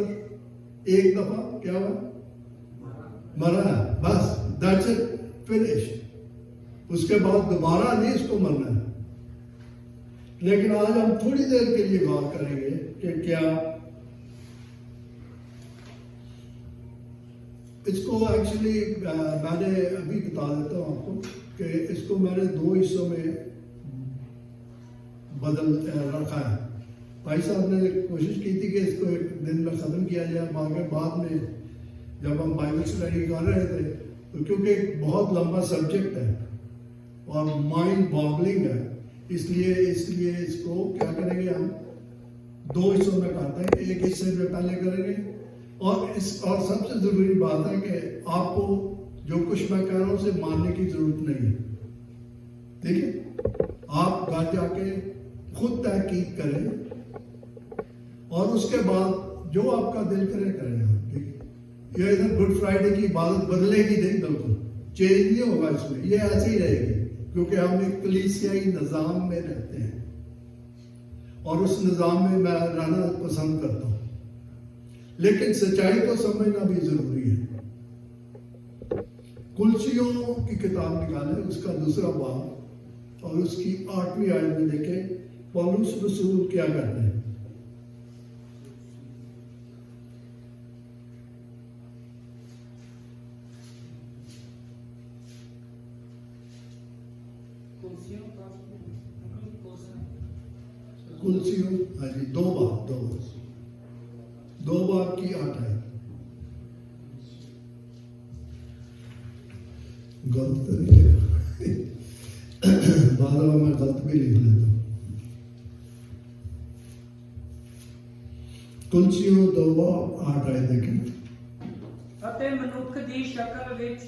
एक दफा क्या हुआ? मरा है, बस, दैट्स इट, फिनिश। उसके बाद दोबारा नहीं इसको मरना है। लेकिन आज हम थोड़ी देर के लिए गौर करेंगे कि क्या इसको एक्चुअली मैंने अभी बता देता हूं आपको कि इसको मैंने दो हिस्सों में बदल रखा है। भाई साहब ने कोशिश की थी कि इसको एक दिन में ख़त्म किया जाए, मगर बाद में जब हम बाइबल स्टडी कर रहे थे तो क्योंकि एक बहुत लंबा सब्जेक्ट है और माइंड बॉगलिंग है, इसलिए इसको क्या करेंगे, हम दो हिस्सों में करते हैं। एक हिस्से में पहले करेंगे, और सबसे जरूरी बात है कि आपको जो कुछ मैं कह रहा हूं उसे मानने की जरूरत नहीं है, ठीक है? आप घर जाके खुद तहकीक करें और उसके बाद जो आपका दिल करे करें, ठीक है? ये इधर गुड फ्राइडे की इबादत बदलेगी नहीं, बिल्कुल चेंज नहीं होगा इसमें, ये ऐसे ही रहेगी, क्योंकि हम एक कलीसियाई निज़ाम में रहते हैं और उस निज़ाम में मैं रहना पसंद करता हूं। लेकिन सच्चाई को समझना भी जरूरी है। कुलसियों की किताब निकालें, उसका दूसरा बाब और उसकी 8वीं आयत में देखें पौलुस रसूल क्या कहते हैं। कुलसियों, हाँ जी, दो बार की 8 है। गलत बाद में मैं गलत भी लिख लेता हूं। कुलसियों 2:8 है, देखें। ਅਤੇ ਮਨੁੱਖ ਦੀ ਸ਼ਕਲ ਵਿੱਚ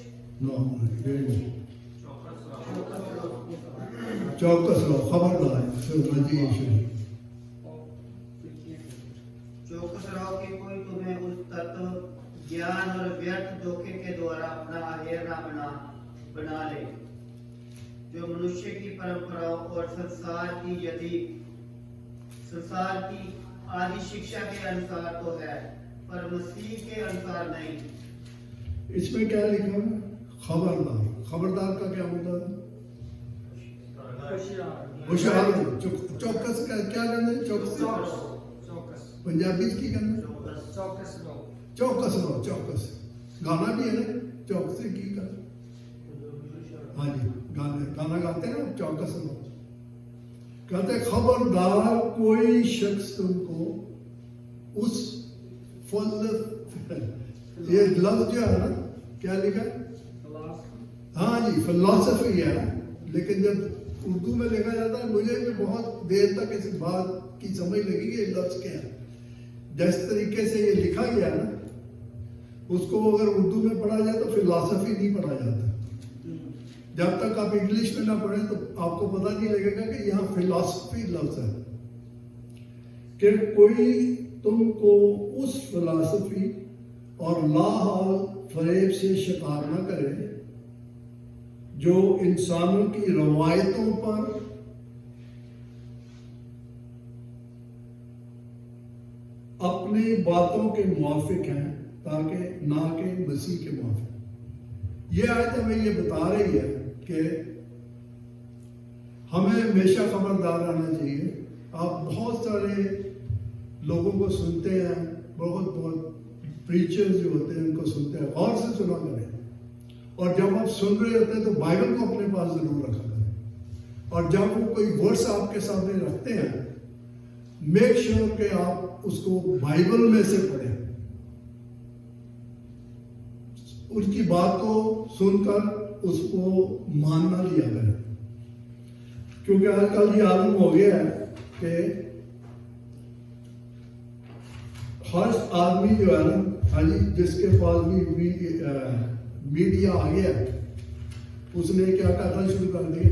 चौकस रहो, खबरदार। चौकस रहो कि कोई तुम्हें उस तत्व ज्ञान और व्यर्थ धोखे के द्वारा अपना अहेरा बना ले, जो मनुष्य की परंपराओं और संसार की आदि शिक्षा के अनुसार तो है, पर मसीह के अनुसार नहीं। इसमें क्या लिखा है? खबरदार। खबरदार का क्या मतलब है? होशियार। चौकस का क्या करना है? चौकस पंजाबी की करना, चौकस रहो। चौकस गाना भी है ना, चौकस की कर, हाँ जी, गाना गाते हैं ना, चौकस रहो। कहते खबरदार कोई शख्स तुमको उस ये लफ्ज जो है ना, क्या लिखा है? हाँ जी, फिलॉसफी है, लेकिन जब उर्दू में लिखा जाता है, मुझे भी बहुत देर तक इस बात की समझ लगी कि लफ्ज क्या है। जिस तरीके से ये लिखा गया ना, उसको अगर उर्दू में पढ़ा जाए तो फिलॉसफी नहीं पढ़ा जाता। जब तक आप इंग्लिश में ना पढ़ें तो आपको पता नहीं लगेगा कि यहाँ फिलॉसफी लफ्ज है, कि कोई तुमको उस फिलॉसफी और लाहौल फरेब से शिकार ना करे जो इंसानों की रवायतों पर अपनी बातों के मुआफिक हैं, ताकि ना के मसीह के मुआफिक। ये आयत हमें ये बता रही है कि हमें हमेशा खबरदार रहना चाहिए। आप बहुत सारे लोगों को सुनते हैं, बहुत प्रीचर्स जो होते हैं उनको सुनते हैं, गौर से सुना करें। और जब आप सुन रहे होते हैं तो बाइबल को अपने पास जरूर रखा करें। और जब वो कोई वर्ड्स आपके सामने रखते हैं, मेक श्योर कि आप उसको बाइबल में से पढ़ें, उनकी बात को सुनकर उसको मानना लिया करें। क्योंकि आजकल ये आदम हो गया है कि हर आदमी जो है ना, हाजी जिसके पास भी मीडिया आ गया, उसने क्या करना शुरू कर दिया,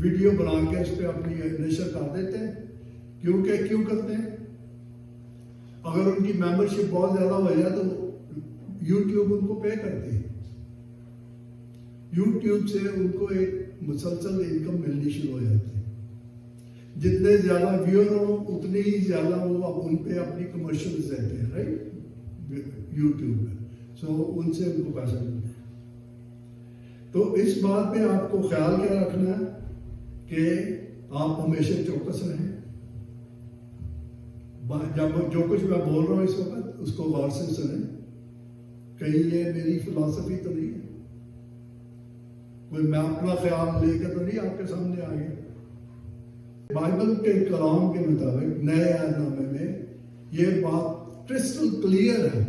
वीडियो बना के उस पर अपनी नशर कर देते हैं। क्यों करते हैं? अगर उनकी मेंबरशिप बहुत ज्यादा हो जाए तो यूट्यूब उनको पे करती है। यूट्यूब से उनको एक मुसलसल इनकम मिलनी शुरू हो जाती है। जितने ज्यादा व्यूअर हो उतनी ही ज्यादा वो उन पे अपनी कमर्शियल्स देते हैं, राइट, यूट्यूब पे। सो उनसे उनको पैसा मिलता है। तो इस बात पे आपको ख्याल क्या रखना है कि आप हमेशा चौकस रहें। जब जो कुछ मैं बोल रहा हूँ इस वक्त, उसको गौर से सुने। कहीं ये मेरी फिलॉसफी तो नहीं है, कोई मैं अपना ख्याल लेकर तो नहीं आपके सामने आ गया। बाइबल के कलाम के मुताबिक नए ऐहदनामे में ये बात क्रिस्टल क्लियर है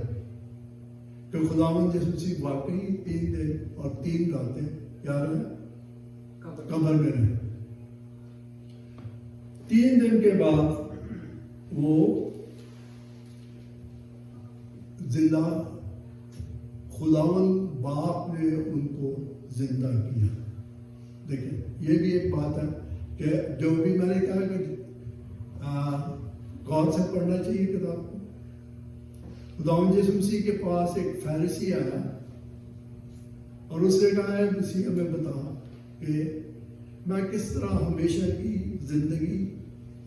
कि खुदावंद यीशु मसीह वाकई 3 दिन और 3 रातें क्या रहे, कब्र में रहे। 3 दिन के बाद वो जिंदा, खुदावंद बाप ने उनको जिंदा किया। देखिए ये भी एक बात है कि जो भी मैंने कहा कि गौर से पढ़ना चाहिए किताब को। खुदावंद यीशु मसीह के पास एक फरीसी आया और उसने कहा है, मसीह हमें बता कि मैं किस तरह हमेशा की जिंदगी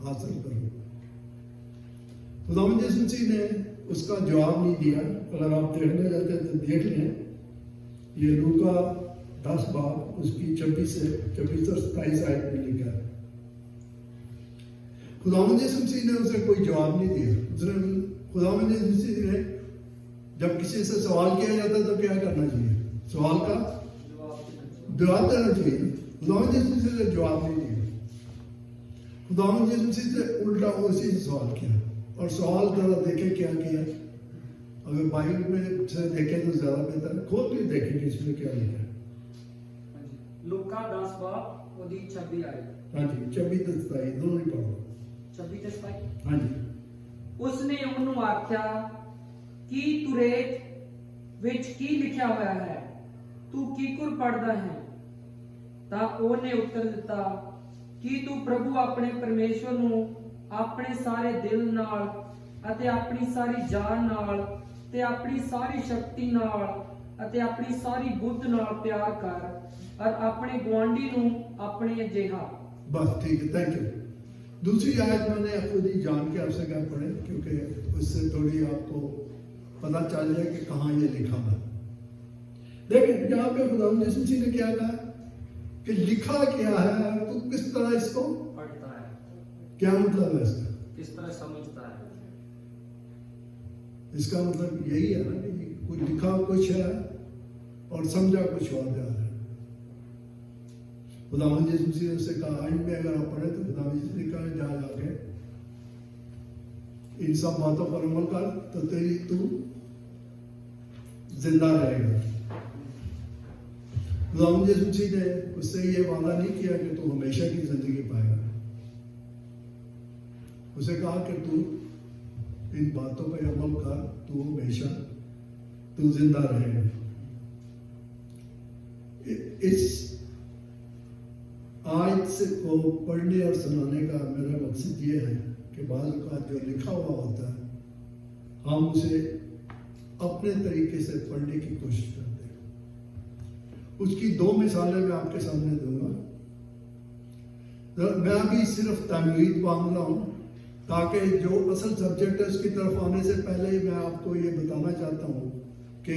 हासिल करूं। खुदावंद यीशु मसीह ने उसका जवाब नहीं दिया। अगर आप देखने जाते हैं तो देख लें, ये लूका 10 बाब उसकी 26 से 27 आयत में लिखा है। खुदावंद यीशु मसीह ने उसे कोई जवाब नहीं दिया। उसने खुदावंद यीशु मसीह ने जब किसी से सवाल किया जाता है तो क्या करना चाहिए? सवाल का जवाब देना चाहिए। खुदावंद यीशु मसीह ने जवाब नहीं दिया। खुदावंद यीशु मसीह से उल्टा उसी से सवाल किया। और सवाल जरा देखे क्या किया। अगर बाइबल में से देखें तो ज्यादा बेहतर है, खोल के देखेंगे इसमें क्या लिखा है। लूका 10 बाब ਉਹਦੀ 26 ਆਏ। हाँ जी, 26 ਤੇ 27 दोनों ही पढ़ो। 26 ਤੇ 27। हाँ जी। ਉਸਨੇ ਉਹਨੂੰ ਆਖਿਆ ਕਿ ਤੁਰੇਤ ਵਿੱਚ ਕੀ ਲਿਖਿਆ ਹੋਇਆ ਹੈ, ਤੂੰ ਕਿਕੁਰ ਪੜਦਾ ਹੈ? ਤਾਂ ਉਹਨੇ ਉੱਤਰ ਦਿੱਤਾ ਕਿ ਤੂੰ ਪ੍ਰਭੂ ਆਪਣੇ ਪਰਮੇਸ਼ਵਰ ਨੂੰ ਆਪਣੇ ਸਾਰੇ ਦਿਲ ਨਾਲ ਅਤੇ ਆਪਣੀ ਸਾਰੀ ਜਾਨ ਨਾਲ ਤੇ ਆਪਣੀ ਸਾਰੀ ਸ਼ਕਤੀ ਨਾਲ ਅਤੇ ਆਪਣੀ ਸਾਰੀ ਬੁੱਧ ਨਾਲ ਪਿਆਰ ਕਰ और अपने गुआंढी ਨੂੰ अपने जिहा। बस ठीक है, थैंक यू। दूसरी आयत मैंने खुद ही जान के आपसे क्या पढ़े, क्योंकि उससे थोड़ी आपको पता चल जाए कि कहाँ ये लिखा है। देखिए यहाँ पे खुदावंद यीशु मसीह ने क्या कहा कि लिखा क्या है, तो किस तरह इसको पढ़ता है, क्या मतलब है इसका, किस तरह समझता है। इसका मतलब यही है ना कि कुछ लिखा कुछ है और समझा कुछ और जा रहा है। खुदावंद यीशु मसीह ने उससे कहा, आइन में अगर आप पढ़े तो खुदावंद यीशु ने कहा जा जाके इन सब बातों पर अमल कर तो तेरी तू जिंदा रहेगा। खुदावंद यीशु मसीह ने उससे ये वादा नहीं किया कि तू हमेशा की जिंदगी पाएगा। उसे कहा कि तू इन बातों पर अमल कर, तू हमेशा तू जिंदा रहेगा। इस आयत से को पढ़ने और सुनाने का मेरा मकसद ये है कि बाज़ का जो लिखा हुआ होता है हम उसे अपने तरीके से पढ़ने की कोशिश करते हैं उसकी 2 मिसालें मैं आपके सामने दूंगा। तो मैं अभी सिर्फ तमहीद बांध रहा हूँ ताकि जो असल सब्जेक्ट है उसकी तरफ आने से पहले ही मैं आपको ये बताना चाहता हूँ कि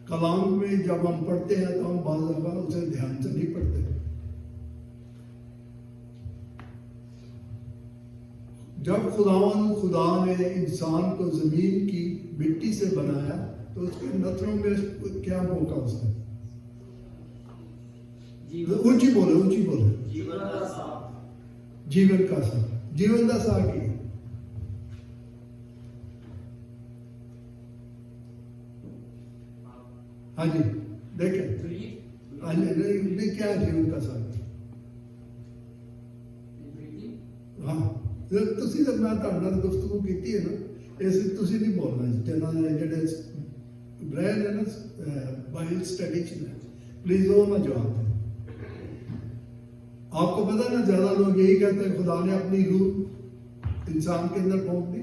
कलाम में जब हम पढ़ते हैं तो हम बाज़ दफ़ा उसे ध्यान से नहीं पढ़ते। जब खुदा ने इंसान को जमीन की मिट्टी से बनाया तो उसके नथनों में क्या मौका उसने? ऊंची बोले जीवन का साथ, जीवन का सा, जीवन का सा की हाँ जी देखें हाँ जी नहीं क्या है जीवन का सा? हाँ ਤੁਸੀਂ ਤਾਂ ਮੈਂ ਤੁਹਾਡੇ ਨਾਲ ਗੁਫ਼ਤਗੂ ਕੀਤੀ ਹੈ ਨਾ ਇਸ ਤੁਸੀਂ ਨਹੀਂ ਬੋਲਣਾ ਜਿਨ੍ਹਾਂ ਦੇ ਜਿਹੜੇ ਬ੍ਰੈਨ ਹੈ ਨਾ ਬਾਈਬਲ स्टडी प्लीज वो ना जवाब दें। आपको पता है ना ज्यादा लोग यही कहते हैं खुदा ने अपनी रूह इंसान के अंदर फूंक दी।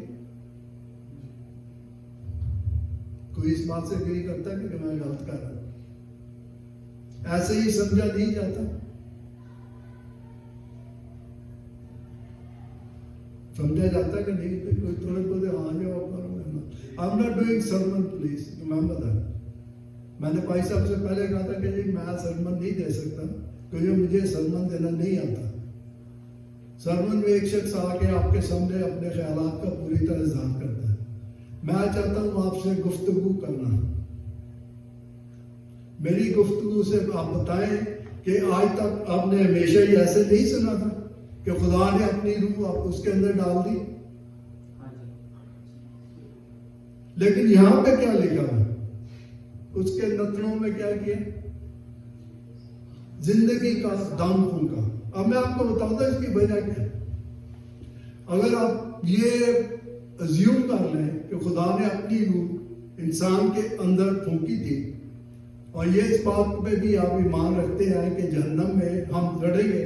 कोई इस बात से एग्री करता है कि मैं गलत कर रहा हूं? ऐसे ही समझा नहीं जाता, समझा जाता कि नहीं? कोई थोड़े बहुत हाँ जवाब करो। I am not doing sermon, please remember that. मैंने भाई साहब से पहले कहा था कि जी मैं सरमन नहीं दे सकता क्योंकि मुझे सरमन देना नहीं आता। सरमन में एक शख्स आके आपके सामने अपने ख्यालात का पूरी तरह इज़हार करता है। मैं चाहता हूं आपसे गुफ्तगू करना। मेरी गुफ्तगू से आप बताएं कि आज तक आपने हमेशा ही ऐसे नहीं सुना था कि खुदा ने अपनी रूह आप उसके अंदर डाल दी। लेकिन यहां पे क्या लिखा है? उसके नथनों में क्या किया? जिंदगी का दम फूंका। अब मैं आपको बताऊंगा इसकी वजह क्या है। अगर आप ये अज्यूम कर लें कि खुदा ने अपनी रूह इंसान के अंदर फूंकी थी और ये इस बात पे भी आप ईमान रखते हैं कि जहन्नम में हम लड़ेंगे,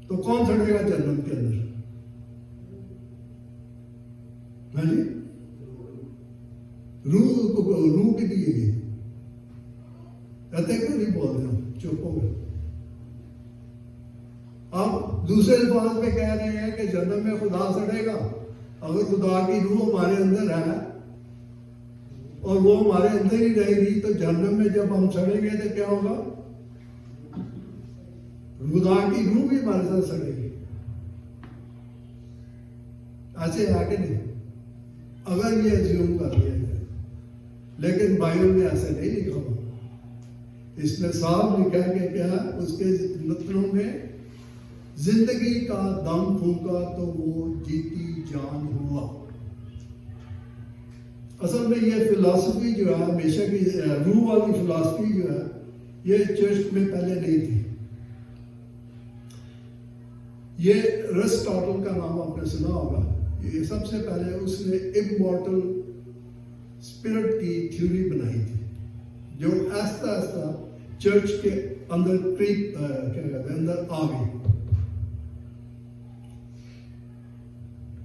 तो कौन सड़ेगा जन्नत के अंदर? हाँ जी, रूह भी दिएगी। कहते क्यों नहीं बोल रहे हो? चुप हो गए। आप दूसरे अल्फाज में कह रहे हैं कि जन्नत में खुदा सड़ेगा। अगर खुदा की रूह हमारे अंदर है और वो हमारे अंदर ही रहेगी तो जन्नत में जब हम सड़ेंगे तो क्या होगा? खुदा की रूह भी हमारे साथ सड़ेगी। ऐसे आगे नहीं, अगर ये अज्यूम कर लिया जाए। लेकिन बाइबल में ऐसे नहीं लिखा हुआ। इसमें साफ लिखा है कि क्या उसके नथनों में जिंदगी का दम फूंका तो वो जीती जान हुआ। असल में ये फिलॉसफी जो है हमेशा की रूह वाली फिलॉसफी जो है ये चर्च में पहले नहीं थी। ये एरिस्टोटल का नाम आपने सुना होगा। ये सबसे पहले उसने इमॉर्टल स्पिरिट की थ्योरी बनाई थी जो आस्ता आस्ता चर्च के अंदर अंदर आ गई।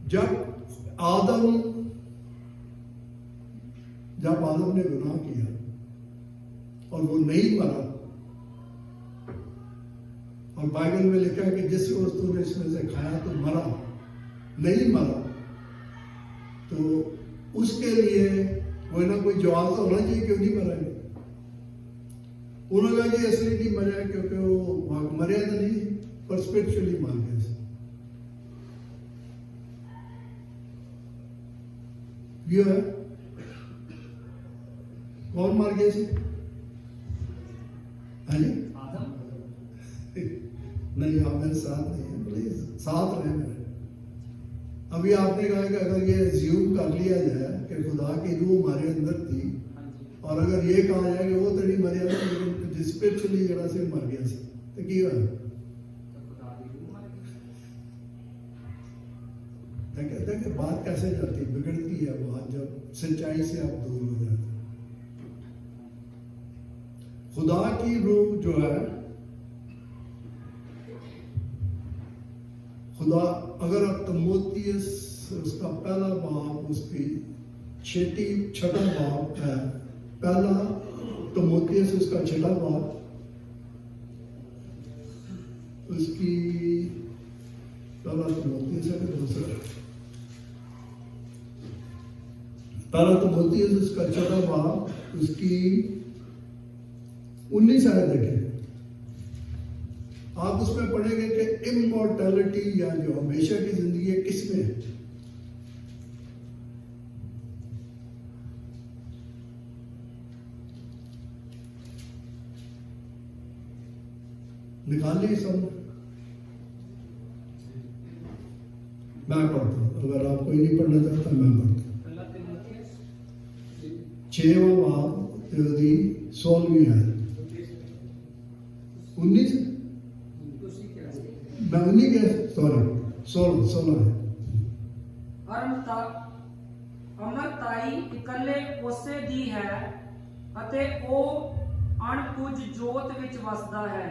जब आदम ने गुनाह किया और वो नहीं मरा, और बाइबल में लिखा है कि जिस वस्तु ने इसमें से खाया तो मरा, नहीं मरा, तो उसके लिए कोई ना कोई जवाब तो होना चाहिए क्यों नहीं मरा। उन्होंने कहा इसलिए नहीं मरा क्योंकि वो मरा तो नहीं पर स्पिरिचुअली मार गया। ये है कौन मार गया इसे? हाँ जी, नहीं आप मेरे साथ नहीं है, प्लीज साथ रहे मेरे। अभी आपने कहा कि अगर ये अज्यूम कर लिया जाए कि खुदा की रूह हमारे अंदर थी और अगर ये कहा जाए कि वो तो नहीं मरिया था लेकिन स्पिरिचुअली जरा से मर गया से, तो की हुआ? कहते हैं कि बात कैसे जाती बिगड़ती है बात जब सच्चाई से आप दूर हो जाते। खुदा की रूह जो है, खुदा अगर आप तमोथियस उसका पहला बाब उसकी छठा बाब है, पहला तीमुथियुस उसका 6वां बाब, उसकी पहला तीमुथियुस है कि दूसरा, पहला तीमुथियुस उसका 6वां बाब, उसकी 19 आयत देखें। आप उसमें पढ़ेंगे कि इमॉर्टैलिटी या जो हमेशा की जिंदगी है किसमें है। निकालिए सब, मैं पढ़ता हूं, अगर आप कोई नहीं पढ़ना चाहता मैं पढ़ता हूं। 6वां बाब 16वीं आयत, 19 मैं 19 के सॉरी 16 है। ਅਮਰਤਾਈ ਇਕੱਲੇ ਉਸੇ ਦੀ ਹੈ ਅਤੇ ਉਹ ਅਣਪੁੱਜ ਜੋਤ ਵਿੱਚ ਵਸਦਾ ਹੈ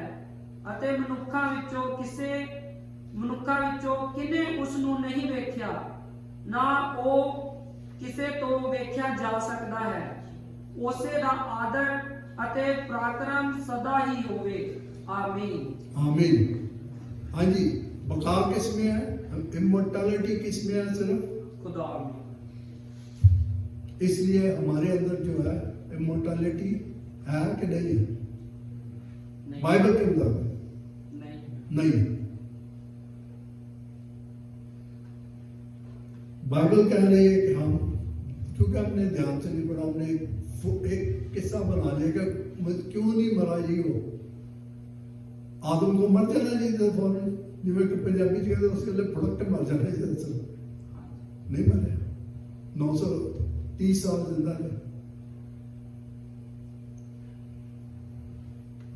ਅਤੇ ਮਨੁੱਖਾਂ ਵਿੱਚੋਂ ਕਿਨੇ ਉਸ ਨੂੰ ਨਹੀਂ ਵੇਖਿਆ, ਨਾ ਉਹ ਕਿਸੇ ਤੋਂ ਵੇਖਿਆ ਜਾ ਸਕਦਾ ਹੈ। ਉਸੇ ਦਾ ਆਦਰ ਅਤੇ ਪਰਾਕਰਮ ਸਦਾ ਹੀ ਹੋਵੇ। आमीन। आमीन। हाँ जी, बकार किस में है? इमोर्टैलिटी किस में है? सिर्फ खुदा में। इसलिए हमारे अंदर जो है इमोर्टैलिटी है कि नहीं है? बाइबल के मुताबिक नहीं। बाइबल कह रही है कि हम, क्योंकि हमने ध्यान से नहीं पढ़ा, हमने एक किस्सा बना लिया कि क्यों नहीं मरा जी वो आदम को मर जाना चाहिए फौरन, जिम्मे कि पंजाबी च कहते उसके लिए फड़क के मर जाना चाहिए। नहीं मरे, 930 साल जिंदा रहे,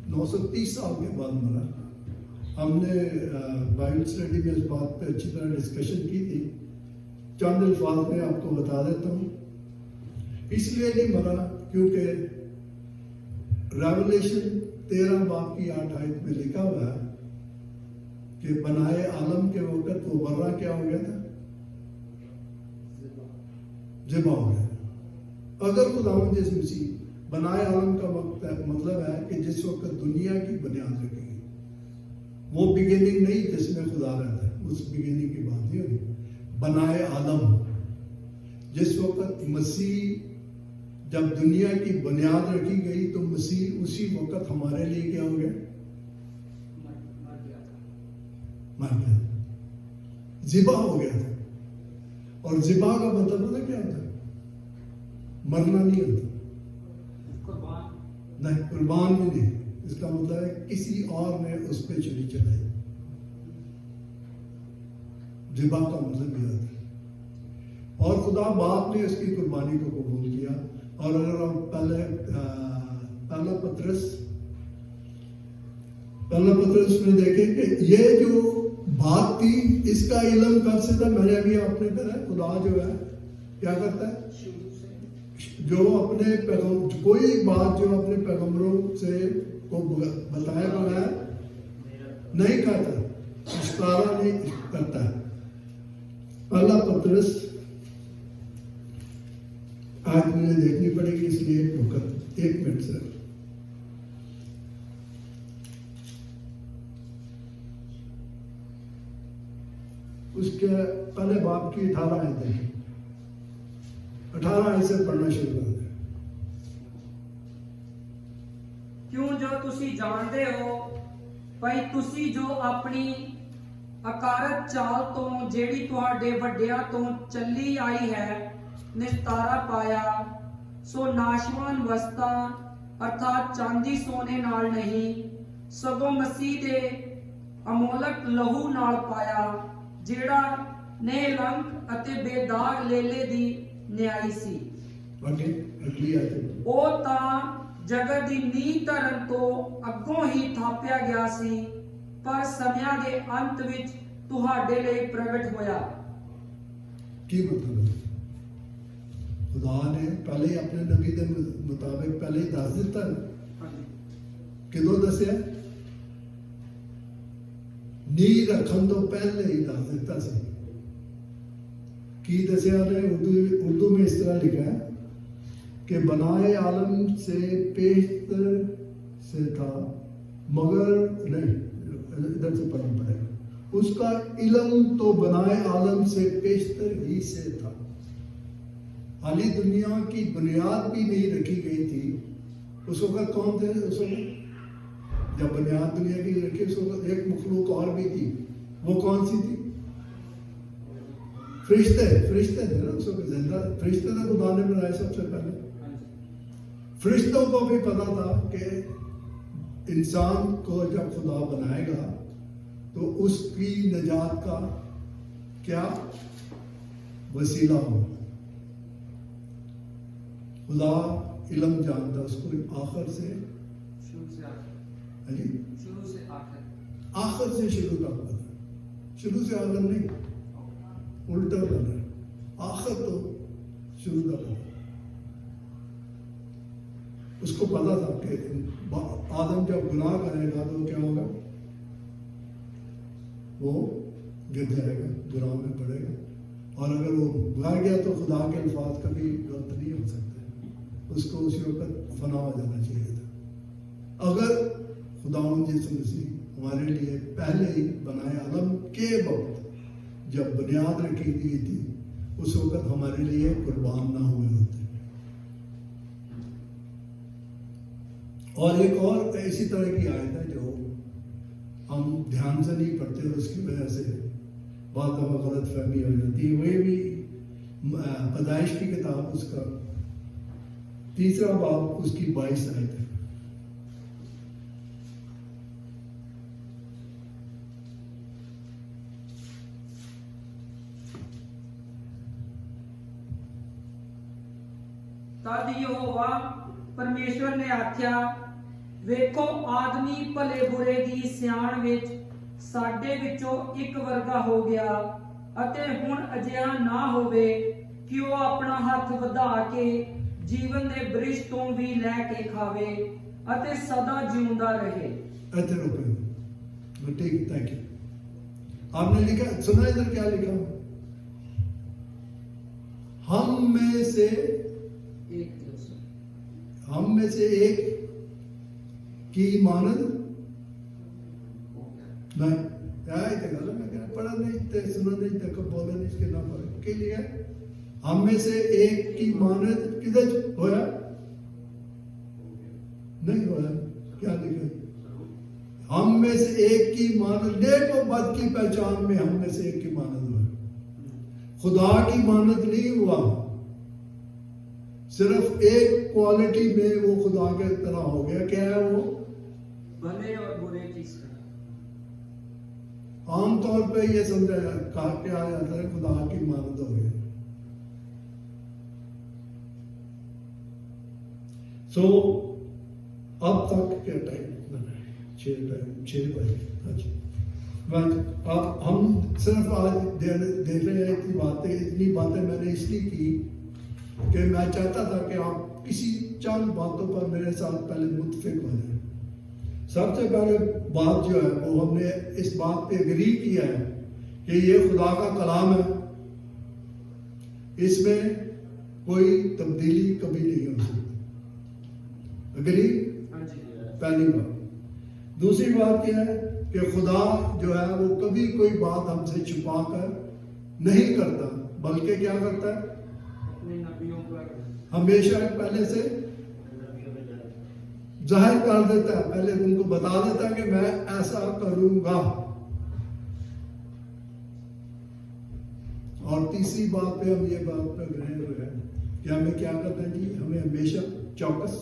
930 साल के बाद मरा। हमने बाइबल स्टडी में इस बात पे अच्छी तरह डिस्कशन की थी। चंद अल्फाज में आपको बता देता हूँ। इसलिए नहीं मरा क्योंकि रेवलेशन 13 बाब की 8 आयत में लिखा हुआ है कि बनाए आलम के वक्त वो बर्रा क्या हो गया था? ज़िबा हो गया। अगर खुदावंद यीशु मसीह बनाए आलम का वक्त है, मतलब है कि जिस वक्त दुनिया की बुनियाद रखी गई, वो बिगिनिंग नहीं जिसमें खुदा रहता है, उस बिगिनिंग की बात नहीं होगी। बनाए आलम, जिस वक्त मसीह जब दुनिया की बुनियाद रखी गई तो मसीह उसी वक्त हमारे लिए क्या हो गया? मर गया, ज़िबा हो गया था। और ज़िबा का मतलब पता क्या होता है? मरना नहीं होता, नहीं, कुर्बान भी नहीं। इसका मतलब है किसी और ने उस पर छुरी चलाई। ज़िबा का मतलब यह होता है। और खुदा बाप ने उसकी कुर्बानी को कबूल किया। और अगर हम पहला पत्रस में देखें कि ये जो बात थी, इसका इल्म कब से था? मैंने अभी आपने कहा खुदा जो है क्या करता है? जो अपने कोई बात जो अपने पैगंबरों से को बताया बगैर नहीं करता, इशारा नहीं करता है। पहला पत्रस आज मुझे देखनी पड़ेगी, इसलिए एक मिनट सर। उसके पहले बाप की 18 आयतें, 18 आयत से पढ़ना शुरू कर दें। क्यों जो तुसी जानते हो भाई तुसी जो अपनी अकारत चाल तो जेड़ी तुहाडे वड्डियां तो चली आई है निस्तारा पाया, सो नाशवान वस्ता अर्थात चांदी सोने नाल नहीं सगों मसीह दे अमोलक लहू नाल पाया, जेड़ा निरंक अते बेदाग लेले दी न्याई सी। ओ तां जगत दी नींह धरन तो अगों ही थापिया गया सी, पर समयां दे अंत विच तुहाडे लई प्रगट होया। की मतलब खुदा ने पहले ही अपने नबी के मुताबिक पहले ही दस दिता है। किदों दसिया? नींह रखन तो पहले ही दस दिता सी। की दसिया ने? उर्दू में इस तरह लिखा है कि बनाए आलम से पेशतर से था, मगर नहीं, इधर से पढ़ना पड़ेगा। उसका इल्म तो बनाए आलम से पेशतर ही से था। हाली दुनिया की बुनियाद भी नहीं रखी गई थी। उस वक्त कौन थे? उस वक्त जब बुनियाद दुनिया की रखी, उस वक्त एक मखलूक और भी थी। वो कौन सी थी? फरिश्ते थे ना उस वक्त जिंदा। फरिश्ते ने खुदा ने बनाए सबसे पहले। फरिश्तों को भी पता था कि इंसान को जब खुदा बनाएगा तो उसकी निजात का क्या वसीला हो। खुदा इल्म जानता उसको आखिर से आखिर से शुरू तक पता, शुरू से आखिर नहीं, उल्टा बना, आखिर तो शुरू तक पता। उसको पता था कि आदम जब गुनाह करेगा तो क्या होगा, वो गिर जाएगा, गुनाह में पड़ेगा, और अगर वो मर गया तो खुदा के अल्फाज कभी गलत नहीं हो सकते। उसको उसी वक्त फना हो जाना चाहिए था। अगर खुदावंद यीशु मसीह हमारे लिए पहले ही बनाए आलम के वक्त जब बुनियाद रखी गई थी, उस वक्त हमारे लिए कुर्बान ना हुए होते। और एक और इसी तरह की आयत है जो हम ध्यान से नहीं पढ़ते, उसकी वजह से बहुत दफा गलत फहमी हो जाती है। वे भी पैदाइश की किताब उसका 3 बाब उसकी 22 आयत है। तद यहोवा परमेश्वर ने आख्या, ਵੇਖੋ ਆਦਮੀ ਭਲੇ ਬੁਰੇ ਦੀ ਸਿਆਣ ਵਿੱਚ ਸਾਡੇ ਵਿੱਚੋਂ ਇੱਕ ਵਰਗਾ ਹੋ ਗਿਆ, ਅਤੇ ਹੁਣ ਅਜਿਹਾ ਨਾ ਹੋਵੇ ਕਿ ਉਹ ਆਪਣਾ ਹੱਥ ਵਧਾ ਕੇ ਜੀਵਨ ਦੇ ਬ੍ਰਿਸ਼ ਤੋਂ ਵੀ ਲੈ ਕੇ ਖਾਵੇ ਅਤੇ ਸਦਾ ਜਿਉਂਦਾ ਰਹੇ। इधर ओपन, ठीक, थैंक यू। आपने लिखा, सुना इधर क्या लिखा? हम में से एक की मानद मैं पढ़ा नहीं थे, सुना नहीं थे, कब बोला नहीं, इसके नाम पर के लिए हम में से एक की मानद किधर होया? नहीं होया। क्या लिखा? हम में से एक की मानद, नेक और बद की पहचान में हम में से एक की मानद हुआ। खुदा की मानद नहीं हुआ, सिर्फ एक क्वालिटी में वो खुदा के तरह हो गया। क्या है वो? भले और बुरे की आमतौर पे ये समझा कहा क्या जाता है, खुदा की मानद हो गया। सो अब तक क्या टाइम? 6 बजे। अच्छा, अब हम सिर्फ आज देख रहे हैं इतनी बातें मैंने इसलिए की कि मैं चाहता था कि आप किसी चंद बातों पर मेरे साथ पहले मुत्फिक हो जाए। सबसे पहले बात जो है वो हमने इस बात पे एग्री किया है कि ये खुदा का कलाम है, इसमें कोई तब्दीली कभी नहीं हो सकती। एग्री? पहली बात। दूसरी बात क्या है कि खुदा जो है वो कभी कोई बात हमसे छुपा कर नहीं करता, बल्कि क्या करता है? हमेशा पहले से जाहिर कर देता है, पहले उनको बता देता है कि मैं ऐसा करूंगा। और तीसरी बात पे हम ये बात पे ग्रहण हुए हैं कि हमें क्या करना चाहिए? हमें हमेशा चौकस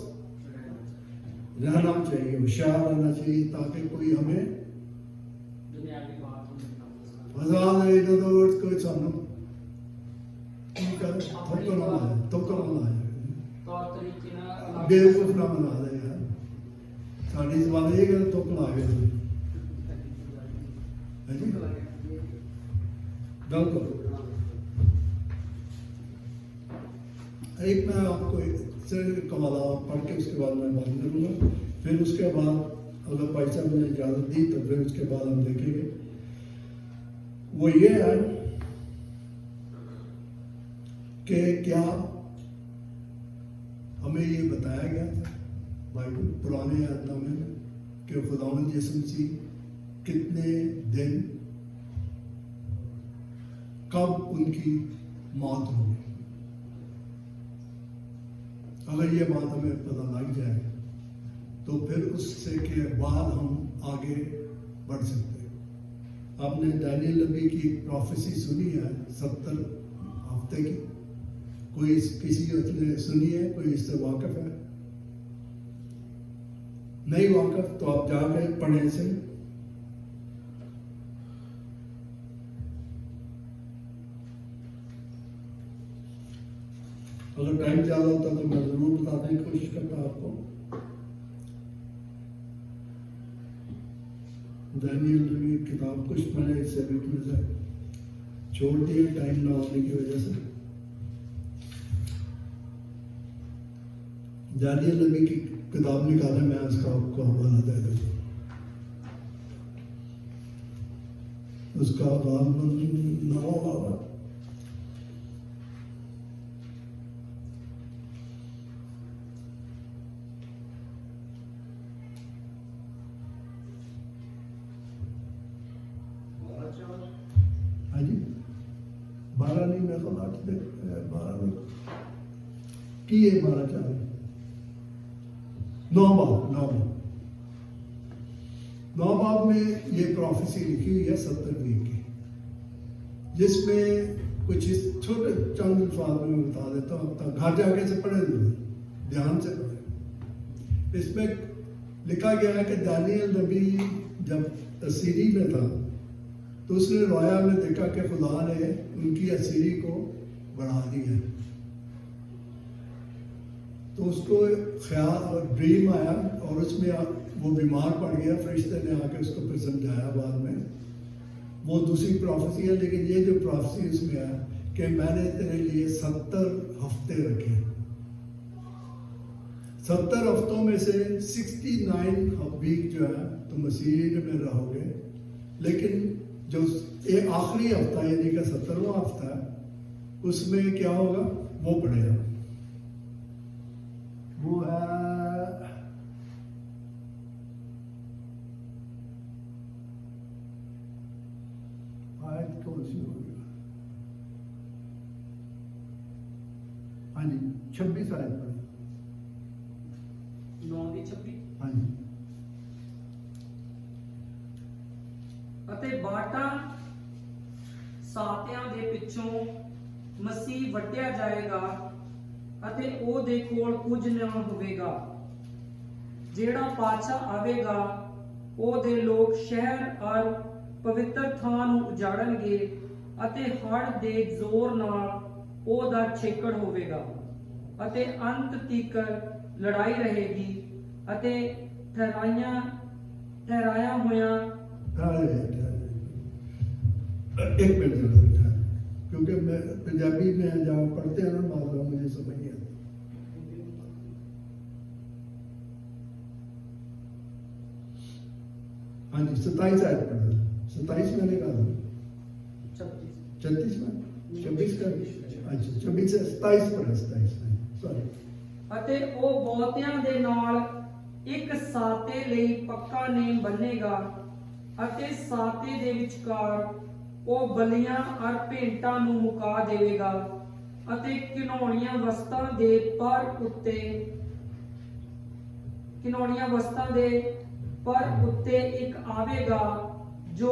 रहना चाहिए, होशियार रहना चाहिए, ताकि कोई हमें कोई सामने बेवकूफ ना बना दे यार। साड़ी जबान ये कहते तुक ला गए बिल्कुल। एक मैं आपको से कमाला पढ़ के उसके बाद मैं बात करूंगा, फिर उसके बाद अगर भाई साहब ने इजाजत दी तो फिर उसके बाद हम देखेंगे। वो ये है कि क्या बताया गया था बाइबल पुराने यादनामे में कि खुदावंद यीशु मसीह कितने दिन कब उनकी मौत होगी। अगर ये बात हमें पता लग जाए तो फिर उससे के बाद हम आगे बढ़ सकते हैं। आपने दानियल नबी की प्रोफेसी सुनी है 70 हफ्ते की, कोई किसी ने सुनी है? कोई इससे वाकिफ है? नहीं वाकिफ तो आप जाके पढ़े से। अगर टाइम ज़्यादा होता तो मैं जरूर बताने की कोशिश करता आपको। दानियल नबी की किताब कुछ मैंने इससे भी से छोड़ दिए टाइम ना होने की वजह से। दानियल नबी की किताब निकाले, मैं उसका आपको हवाला दे दूँगा। उसका नाम होगा हाँ जी 12 नहीं, मैं तो 8 12 नहीं की है 12 4 9 बाब में ये प्रोफेसी लिखी हुई है 70 वीक की, जिसमें कुछ इस छोटे चंद अल्फाज में बता देता हूँ। तब घर जाके से पढ़े, ध्यान से पढ़े। इसमें लिखा गया है कि दानियल नबी जब असीरी में था तो उसने रोया में देखा कि खुदा ने उनकी असीरी को बढ़ा दिया। तो उसको ख्याल और ड्रीम आया और उसमें वो बीमार पड़ गया। फरिश्ते ने आके उसको फिर समझाया बाद में। वो दूसरी प्रोफेसी है, लेकिन ये जो प्रोफेसी उसमें है कि मैंने तेरे लिए 70 हफ्ते रखे। 70 हफ्तों में से 69 वीक जो है तुम असीरी में रहोगे, लेकिन जो ये आखिरी हफ्ता यानी कि 70वां हफ्ता है उसमें क्या होगा वो पढ़ेगा। वो है आयत कौन सी होगी? हाँ जी 26 आयत पढ़े। 9 ਦੀ 26। हाँ जी। ਅਤੇ ਬਾਟਾਂ ਸਾਤਿਆਂ ਦੇ ਪਿੱਛੋਂ ਮਸੀਹ ਵੱਢਿਆ ਜਾਏਗਾ ਅਤੇ ਉਹਦੇ ਕੋਲ ਕੁਝ ਨਾ ਹੋਵੇਗਾ। ਜਿਹੜਾ ਪਾਤਸ਼ਾਹ ਆਵੇਗਾ ਉਹਦੇ ਲੋਕ ਸ਼ਹਿਰ ਔਰ ਪਵਿੱਤਰ ਥਾਂ ਨੂੰ ਉਜਾੜਨਗੇ ਅਤੇ ਹੜ੍ਹ ਦੇ ਜ਼ੋਰ ਨਾਲ ਉਹਦਾ ਛੇਕੜ ਹੋਵੇਗਾ ਅਤੇ ਅੰਤ ਤੀਕਰ ਲੜਾਈ ਰਹੇਗੀ ਅਤੇ ਠਹਿਰਾਇਆ ਹੋਇਆ एक मिनट जरूर है, क्योंकि मैं पंजाबी में जब पढ़ते हैं ना मामला मुझे समझ नहीं आता। हाँ जी 27 आयत पढ़ा। 27 मैंने कहा 36 में 26 का अच्छा 26 से 27 पढ़ा। 27 सॉरी। ਅਤੇ ਉਹ ਬਹੁਤਿਆਂ ਦੇ ਨਾਲ ਇੱਕ ਸਾਤੇ ਲਈ ਪੱਕਾ ਨੇਮ ਬੰਨੇਗਾ ਅਤੇ ਸਾਤੇ ਦੇ ਵਿਚਕਾਰ ਉਹ ਬਲੀਆਂ ਔਰ ਭੇਂਟਾਂ ਨੂੰ ਮੁਕਾ ਦੇਵੇਗਾ ਅਤੇ ਘਿਨੌਣੀਆਂ ਵਸਤਾਂ ਦੇ ਪਰ ਉੱਤੇ ਇੱਕ ਆਵੇਗਾ ਜੋ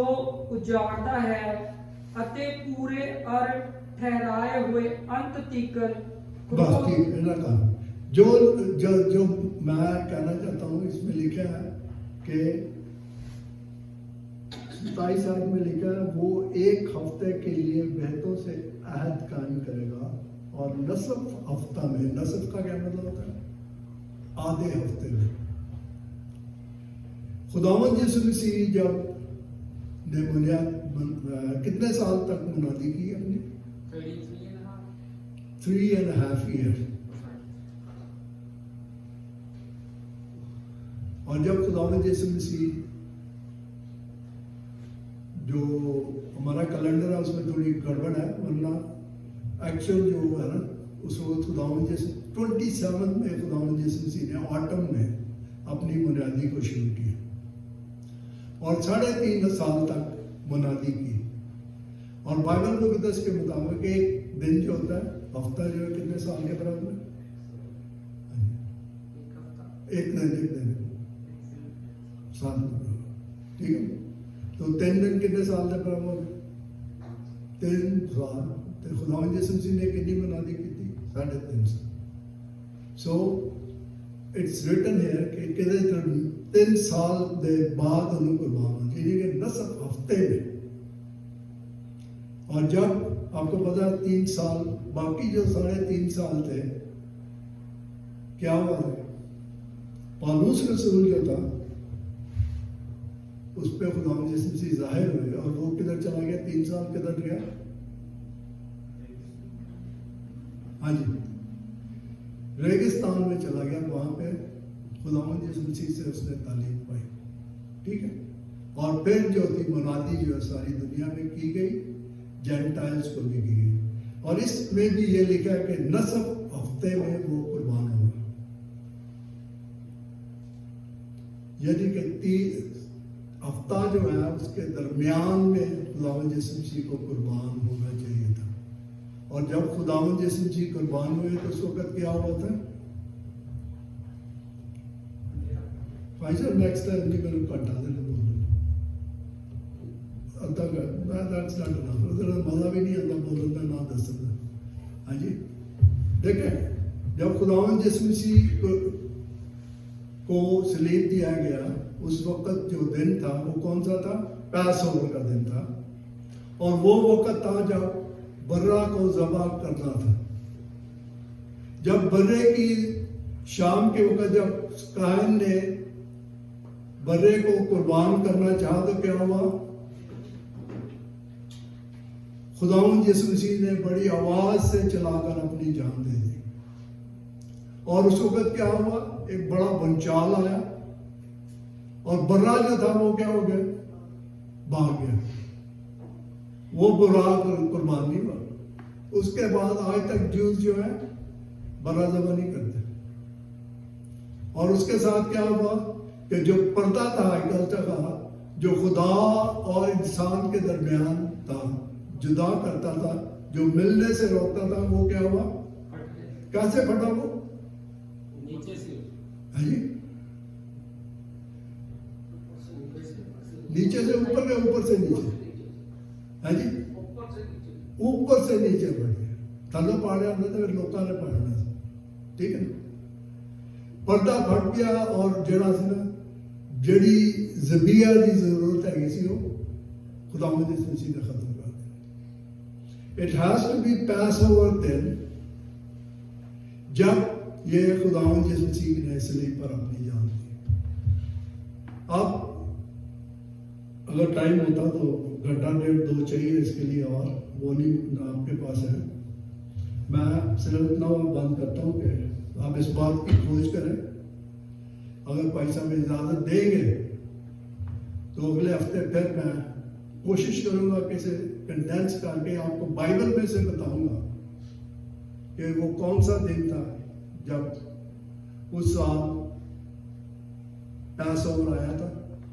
ਉਜਾੜਦਾ ਹੈ ਅਤੇ ਪੂਰੇ ਔਰ ठहराए हुए अंत तक बाकी का जो जो जो मैं कहना चाहता हूँ इसमें लिखा है कि 27 आयत में लिखा है वो 1 हफ्ते के लिए बेहतों से अहद कायम करेगा और नसफ हफ्ता में, नसफ का क्या मतलब होता है आधे हफ्ते में। खुदावंद यीशु मसीह जब ने बुनियाद कितने साल तक मुनादी की अपनी 3.5 years। और जब खुदावंद यीशु मसीह जो हमारा कैलेंडर है उसमें थोड़ी गड़बड़ है, वरना एक्चुअल जो है ना उस वक्त खुदावंद 27 में खुदावंद यीशु मसीह ने ऑटम में अपनी मुनादी को शुरू किया और 3.5 साल तक मुनादी की। और बाइबल मुक़द्दस के मुताबिक एक दिन जो होता है, हफ्ता जो है, कितने साल के बराबर है? एक दिन साल, ठीक है। तो 3 दिन कितने साल के बराबर? 3 साल। तो खुदावंद यीशु मसीह ने कितनी मुनादी की थी? 3.5 साल। सो इट्स रिटन है कि 3 साल के बाद उन्होंने कुर्बान हो, यानी कि 10 हफ्ते में। और जब आपको पता 3 साल, बाकी जो 3.5 साल थे, क्या हुआ? पौलुस रसूल जो था उस पर खुदावंद यीशु मसीह जाहिर हुए और वो किधर चला गया? 3 साल किधर गया? हाँ जी, रेगिस्तान में चला गया। वहां पे खुदावंद यीशु मसीह से उसने तालीम पाई, ठीक है। और फिर जो थी मुनादी जो सारी दुनिया में की गई, जेंटाइल्स को भी की गई। और इसमें भी ये लिखा है कि 9 हफ्ते में वो कुर्बान हुआ, यानी कि 3 हफ्ता जो है उसके दरमियान में खुदावंद यीशु मसीह को कुर्बान होना चाहिए था। और जब खुदावंद यीशु मसीह कुर्बान हुए तो उस वक्त क्या हुआ था? भाई साहब नेक्स्ट टाइम नहीं मैंने घंटा देना अद्धा घंटा, दैट्स नॉट इनफ। मजा भी नहीं आता बोलने ना दसना। हाँ जी, देखें, जब खुदावंद यीशु मसीह को सलीब दिया गया, उस वक्त जो दिन था वो कौन सा था? पैसओवर का दिन था। और वो वक्त था जब बर्रा को ज़बह करना था। जब बर्रे की शाम के वक्त जब काहिन ने बर्रे को कुर्बान करना चाहा तो क्या हुआ? खुदावंद यीशु मसीह ने बड़ी आवाज से चलाकर अपनी जान दे दी। और उस वक्त क्या हुआ? एक बड़ा भूचाल आया और बर्रा जो था वो क्या हो गया? भाग गया। वो बुरा कुर्बान नहीं हुआ। उसके बाद आज तक जूस जो है बर्रा ज़बह नहीं करते। और उसके साथ क्या हुआ कि जो पर्दा था हैकल का, जो खुदा और इंसान के दरमियान था, जुदा करता था, जो मिलने से रोकता था, वो क्या हुआ? कैसे फटा वो? नीचे से। हाँ जी, नीचे से ऊपर के ऊपर से नीचे। हाँ जी, ऊपर से नीचे बढ़ गया। थल्ले पाड़े आते थे, लोगों ने पढ़ना, ठीक है। पर्दा फट गया और जरा सी ना जड़ी ज़बिया की जरूरत है किसी को खुदावंद यीशु मसीह ने खत्म कर दिया। It has to be pass over then, जब ये खुदावंद यीशु मसीह ने सलीब पर अपनी जान दी। अब अगर टाइम होता तो घंटा 1.5-2 चाहिए इसके लिए, और वो नहीं आपके पास है। मैं सिर्फ इतना बंद करता हूँ कि आप इस बात की खोज करें। अगर भाई साहब इजाजत देंगे तो अगले हफ्ते फिर मैं कोशिश करूंगा कि इसे कंडेंस करके आपको बाइबल में से बताऊंगा कि वो कौन सा दिन था जब उस साल पैसओवर आया था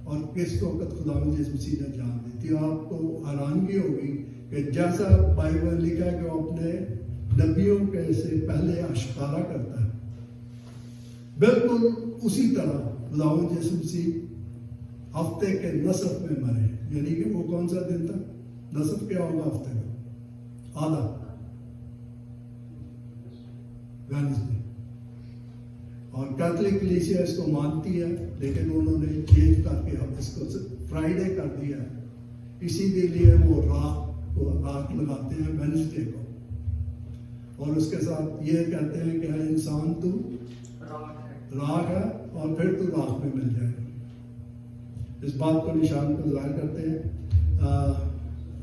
और किस वक्त खुदावंद यीशु मसीह ने जान दी थी। आपको हैरानगी होगी कि जैसा बाइबल लिखा है कि वो अपने नबियों के से पहले आश्कारा करता है, बिल्कुल उसी तरह खुदावंद यीशु मसीह हफ्ते के नसफ में मरे। यानी कि वो कौन सा दिन था? नसफ क्या होगा हफ्ते का? आधा, वेडनेसडे। और कैथोलिक कलीसिया इसको मानती है, लेकिन उन्होंने चेंज करके अब इसको फ्राइडे कर दिया है। इसीलिए वो रात लगाते हैं वेडनेसडे को। और उसके साथ ये कहते हैं कि इंसान तू राख है और फिर तू राख में मिल जाएगा। इस बात को निशान को जाहिर करते हैं।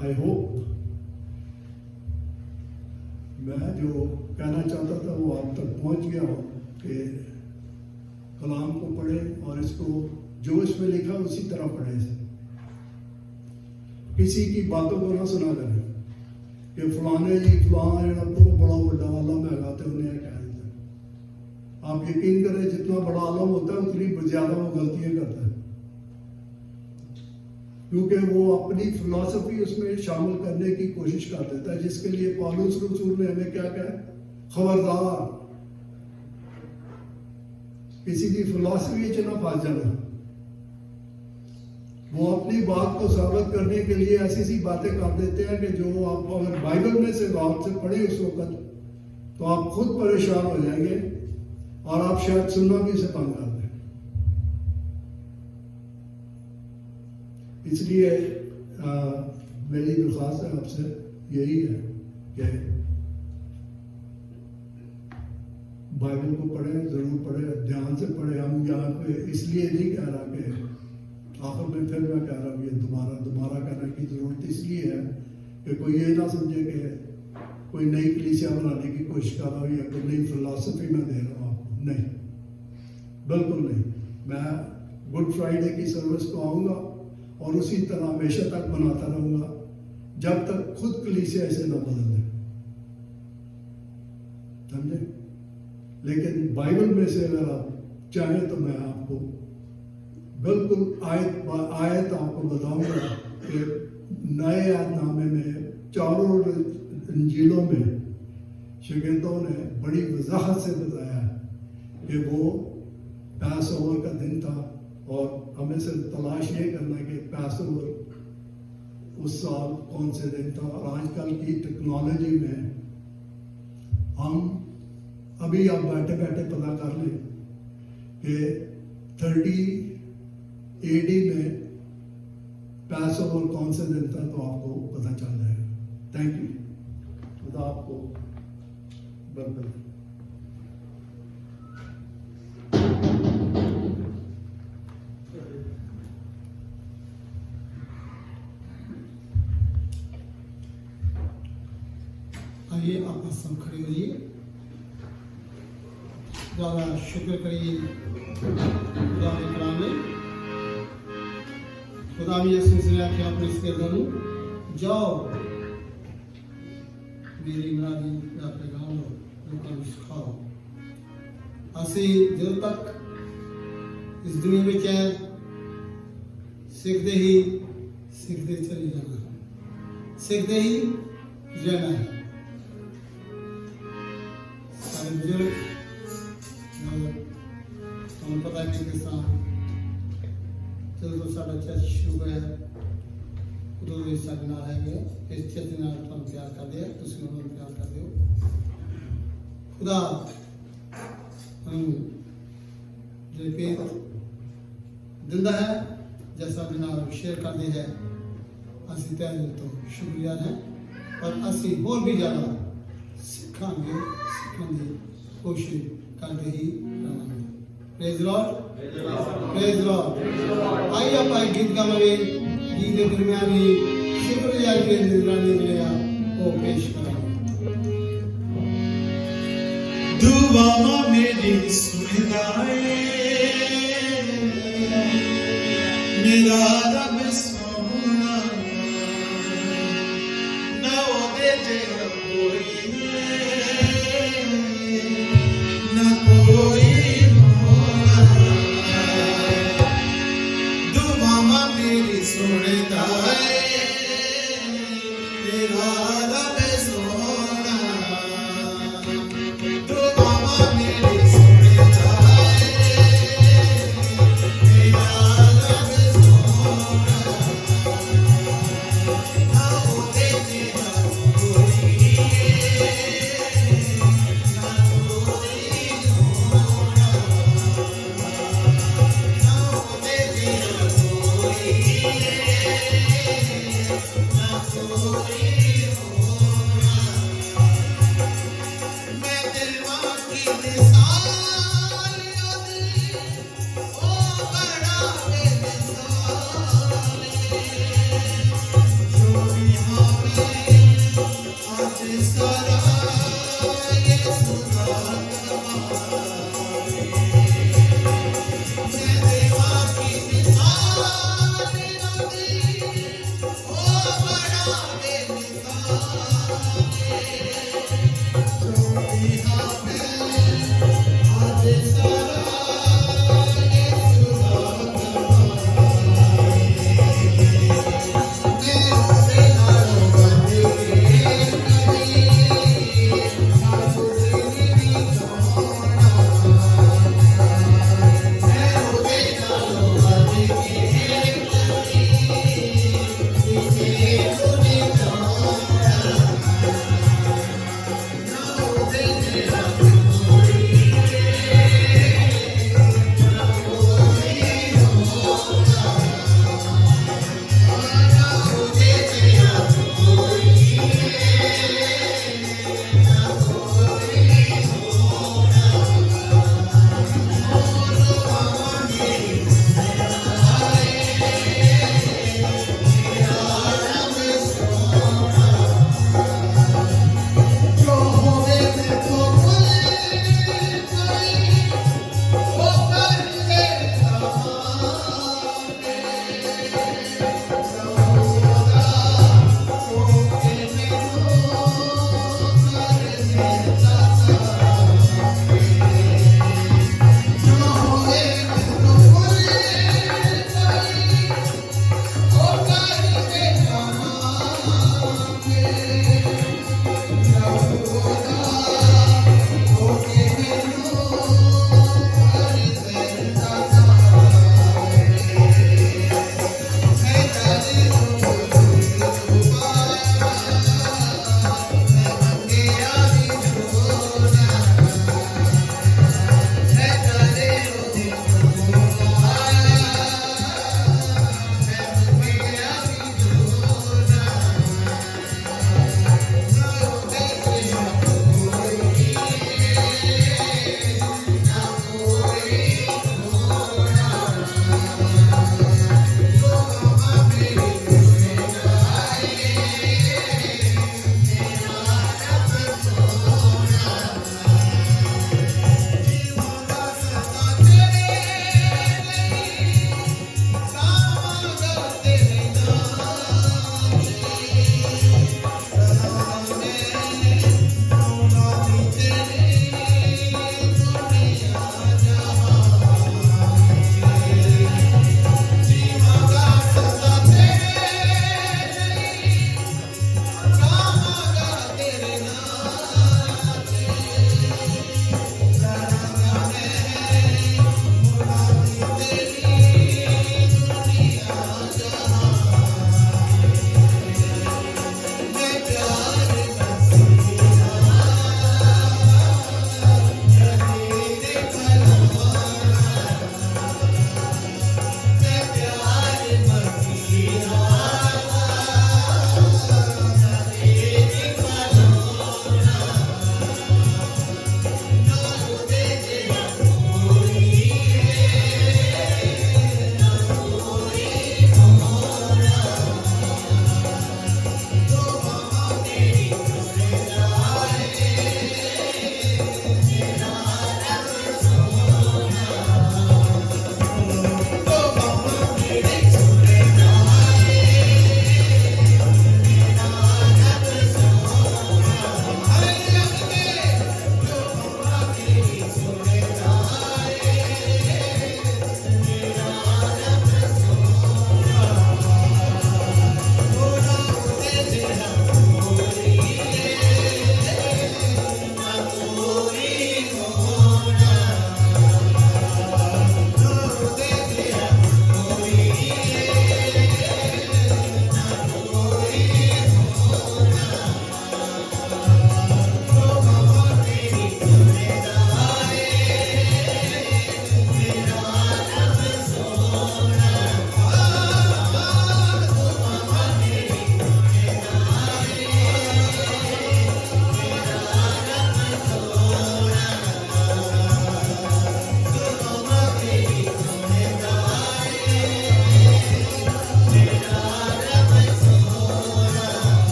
आई होप मैं जो कहना चाहता था वो आप तक पहुंच गया हो कि कलाम को पढ़े और इसको जो इसमें लिखा उसी तरह पढ़े। किसी की बातों को ना सुना करें कि फलाने जी फलाना जो बड़ा बड़ा आलम है उन्हें कह दिया। आप यकीन करें जितना बड़ा आलम होता है उतनी ज्यादा वो गलतियां करता है, क्योंकि वो अपनी फिलॉसफी उसमें शामिल करने की कोशिश कर देता है, जिसके लिए पौलुस रसूल ने हमें क्या कहा, खबरदार किसी की फिलॉसफी च ना फंस जाना। वो अपनी बात को साबित करने के लिए ऐसी सी बातें कर देते हैं कि जो आप अगर बाइबल में से गौर से पढ़े उस वक्त तो आप खुद परेशान हो जाएंगे और आप शायद सुनना भी से बंद कर दें। इसलिए मेरी दरख्वास्त है आपसे यही है कि बाइबल को पढ़ें, जरूर पढ़ें, ध्यान से पढ़ें। हम यहाँ पे इसलिए नहीं कह रहा कि आखिर में फिर मैं कह रहा हूँ ये दोबारा करने की जरूरत इसलिए है कि कोई ये ना समझे कि कोई नई कलीसिया बनाने की कोशिश कर रहा हूँ या कोई नई फिलॉसफी में दे रहा हूँ आपको, नहीं, बिल्कुल नहीं। मैं गुड फ्राइडे की सर्विस को आऊँगा और उसी तरह हमेशा तक बनाता रहूँगा जब तक खुद कलीसिया इसे ना बदल दे, समझे। लेकिन बाइबल में से अगर आप चाहें तो मैं आपको बिल्कुल आयत आपको बताऊंगा कि नए यादनामे में चारों इंजीलों में शागिर्दों ने बड़ी वजाहत से बताया कि वो पैस ओवर का दिन था और हमें सिर्फ तलाश ये करना कि पैस ओवर उस साल कौन से दिन था। और आजकल की टेक्नोलॉजी में हम अभी आप बैठे बैठे पता कर लें कि 30 AD में पैस ओवर कौन से दिन था तो आपको पता चल जाएगा। थैंक यू, खुदा आपको बरकत दे। आइए आप सब खड़े होइए, ज़्यादा शुक्र करिए खुदा के कलाम में। खुदा भी यीशु ने आख्या अपने सेवकों को जाओ मेरी मरादी का पैगाम लोगों को सिखाओ। असी जब तक इस दुनिया में क्या सीखते चले जाना, सीखते ही रहना है। सारे बुजुर्ग हम पता है कि ਜਦੋਂ ਸਾਡਾ ਚਰਚ ਸ਼ੁਰੂ ਹੋਇਆ ਉਦੋਂ ਵੀ ਸਾਡੇ ਨਾਲ ਹੈਗੇ, ਇਸ ਚਰਚ ਨਾਲ ਤੁਹਾਨੂੰ ਪਿਆਰ ਕਰਦੇ ਆ, ਤੁਸੀਂ ਉਹਨਾਂ ਨੂੰ ਪਿਆਰ ਕਰਦੇ ਹੋ। ਖੁਦਾ जो पेट दिंदा है जैसा बिना शेयर करते हैं असी तय तो शुक्रिया है, पर असी और भी ज़्यादा सीखने की कोशिश करते ही रहेंगे। Praise Lord, praise Lord. आइए आप गीत गावे, गीत के दरमियान ही शुक्रिया के निगरानी मिलेगा वो पेश करेंगे। दुआ मेरी सुनदा है मेरा रब सोना, ना ओदे जेहा कोई ना कोई होना। दुआ मेरी सुनदा है मेरा रब सोना, दुआ मेरी सुनदा है मेरा रब सोना, ना ओदे जेहा कोई ना कोई होना, ना ओदे जेहा कोई ना कोई होना। मैं दिलवा की मिसाल ओदी ओ बड़ा बेमिसाल जो भी हमें आज सारा ये सुना कमाए। मैं दिलवा की मिसाल ओदी ओ बड़ा बेमिसाल जो भी हमें आज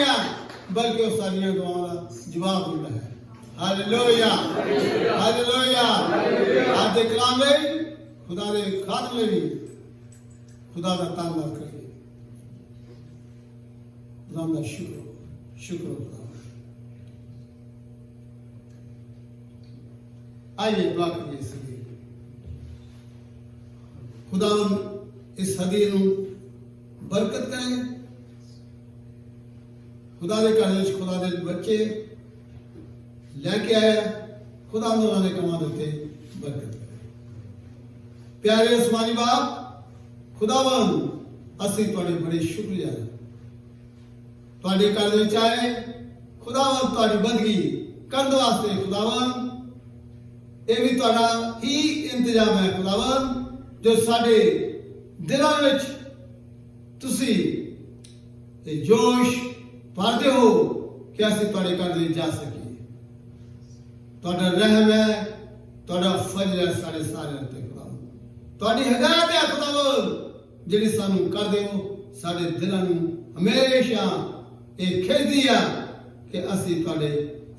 रहियां बल्कि वो सारियां दुआवां दा जवाब दिंदा है। Hallelujah hallelujah. आज दे कलाम लई खुदा दे खादम लई खुदा दा धन्नवाद करिए। खुदा दा शुक्र खुदा। आइए दुआ करिए इस लिए खुदा इस हदीये नूं बरकत करें। खुदा दे घर विच खुदा दे बच्चे लैके आया, खुदा उन्होंने कमां दे उत्ते बरकत करे। प्यारे आसमानी बाप खुदावन असीं तुहाडे बड़े शुक्रिया तुहाडे घर विच आए खुदावन तुहाडी बंदगी करन वास्ते। खुदावन ये भी तुहाडा ही इंतजाम है खुदावन जो साडे दिलों विच तुसीं ये जोश भरदे हो कि असीं तुहाडे घर विच जा सकीए। तुहाडा रहम है, तुहाडा फजल है साडे सारिआं ते खुदावन। तुहाडी हिदायत है खुदावन जिहड़ी सानूं करदे हो साडे दिलां नूं हमेशा ये खिचदी है कि असीं तुहाडे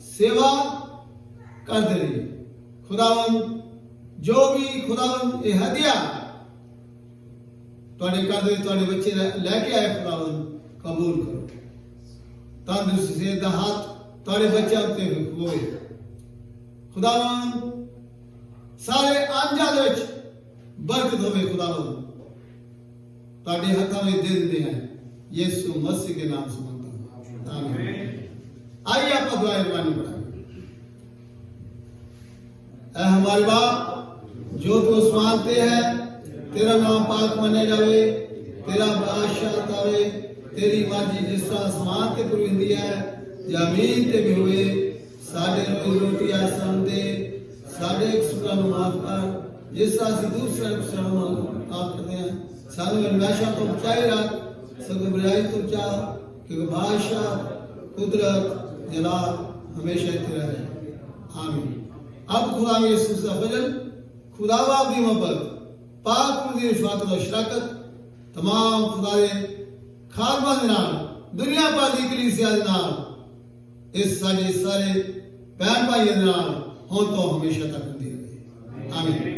सेवा करदे रहिए। खुदावन जो भी खुदावन ये हदिया तुहाडे घर दे तुहाडे बच्चे लैके आए खुदावन कबूल करो। तंदुरुस्त सेहत दा हाथ तुहाडे बच्चों उत्ते होवे खुदावन। सारे आंजाद विच बरकत होवे खुदावन। तुहाडे हत्थां विच दे दिंदे हैं यीशु मसीह के नाम से मांगता हूं आमीन। आइए आप दुआ रबानी पढ़ाएं। ऐ हमारे बाप जो तू आसमान पे है, तेरा नाम पाक माने जावे, तेरा बादशाह आवे, तेरी मर्जी जिस तरह आसमान ते पूरी हुंदी है जमीन ते भी होवे। साडे रोटी आसान दे, साडे कसूरां नूं माफ कर जिस तरह असीं दूसरे कसूरां नूं माफ करदे हां। सानूं हमेशा तो बचाई रख, सगों बुराई तो बचा, क्योंकि बादशाह कुदरत जलाल हमेशा तेरा है आमीन। अब खुदा में यीशु का फजल, खुदा बाप की मोहब्बत, पाक दी रिफात और शराकत तमाम खुदा दे खादमां दे नाल दुनिया भर दी कलीसिया दे नाल इस सारे भैन भाइयों दे नाल हुण तो हमेशा तक होंदी रहे आमीन।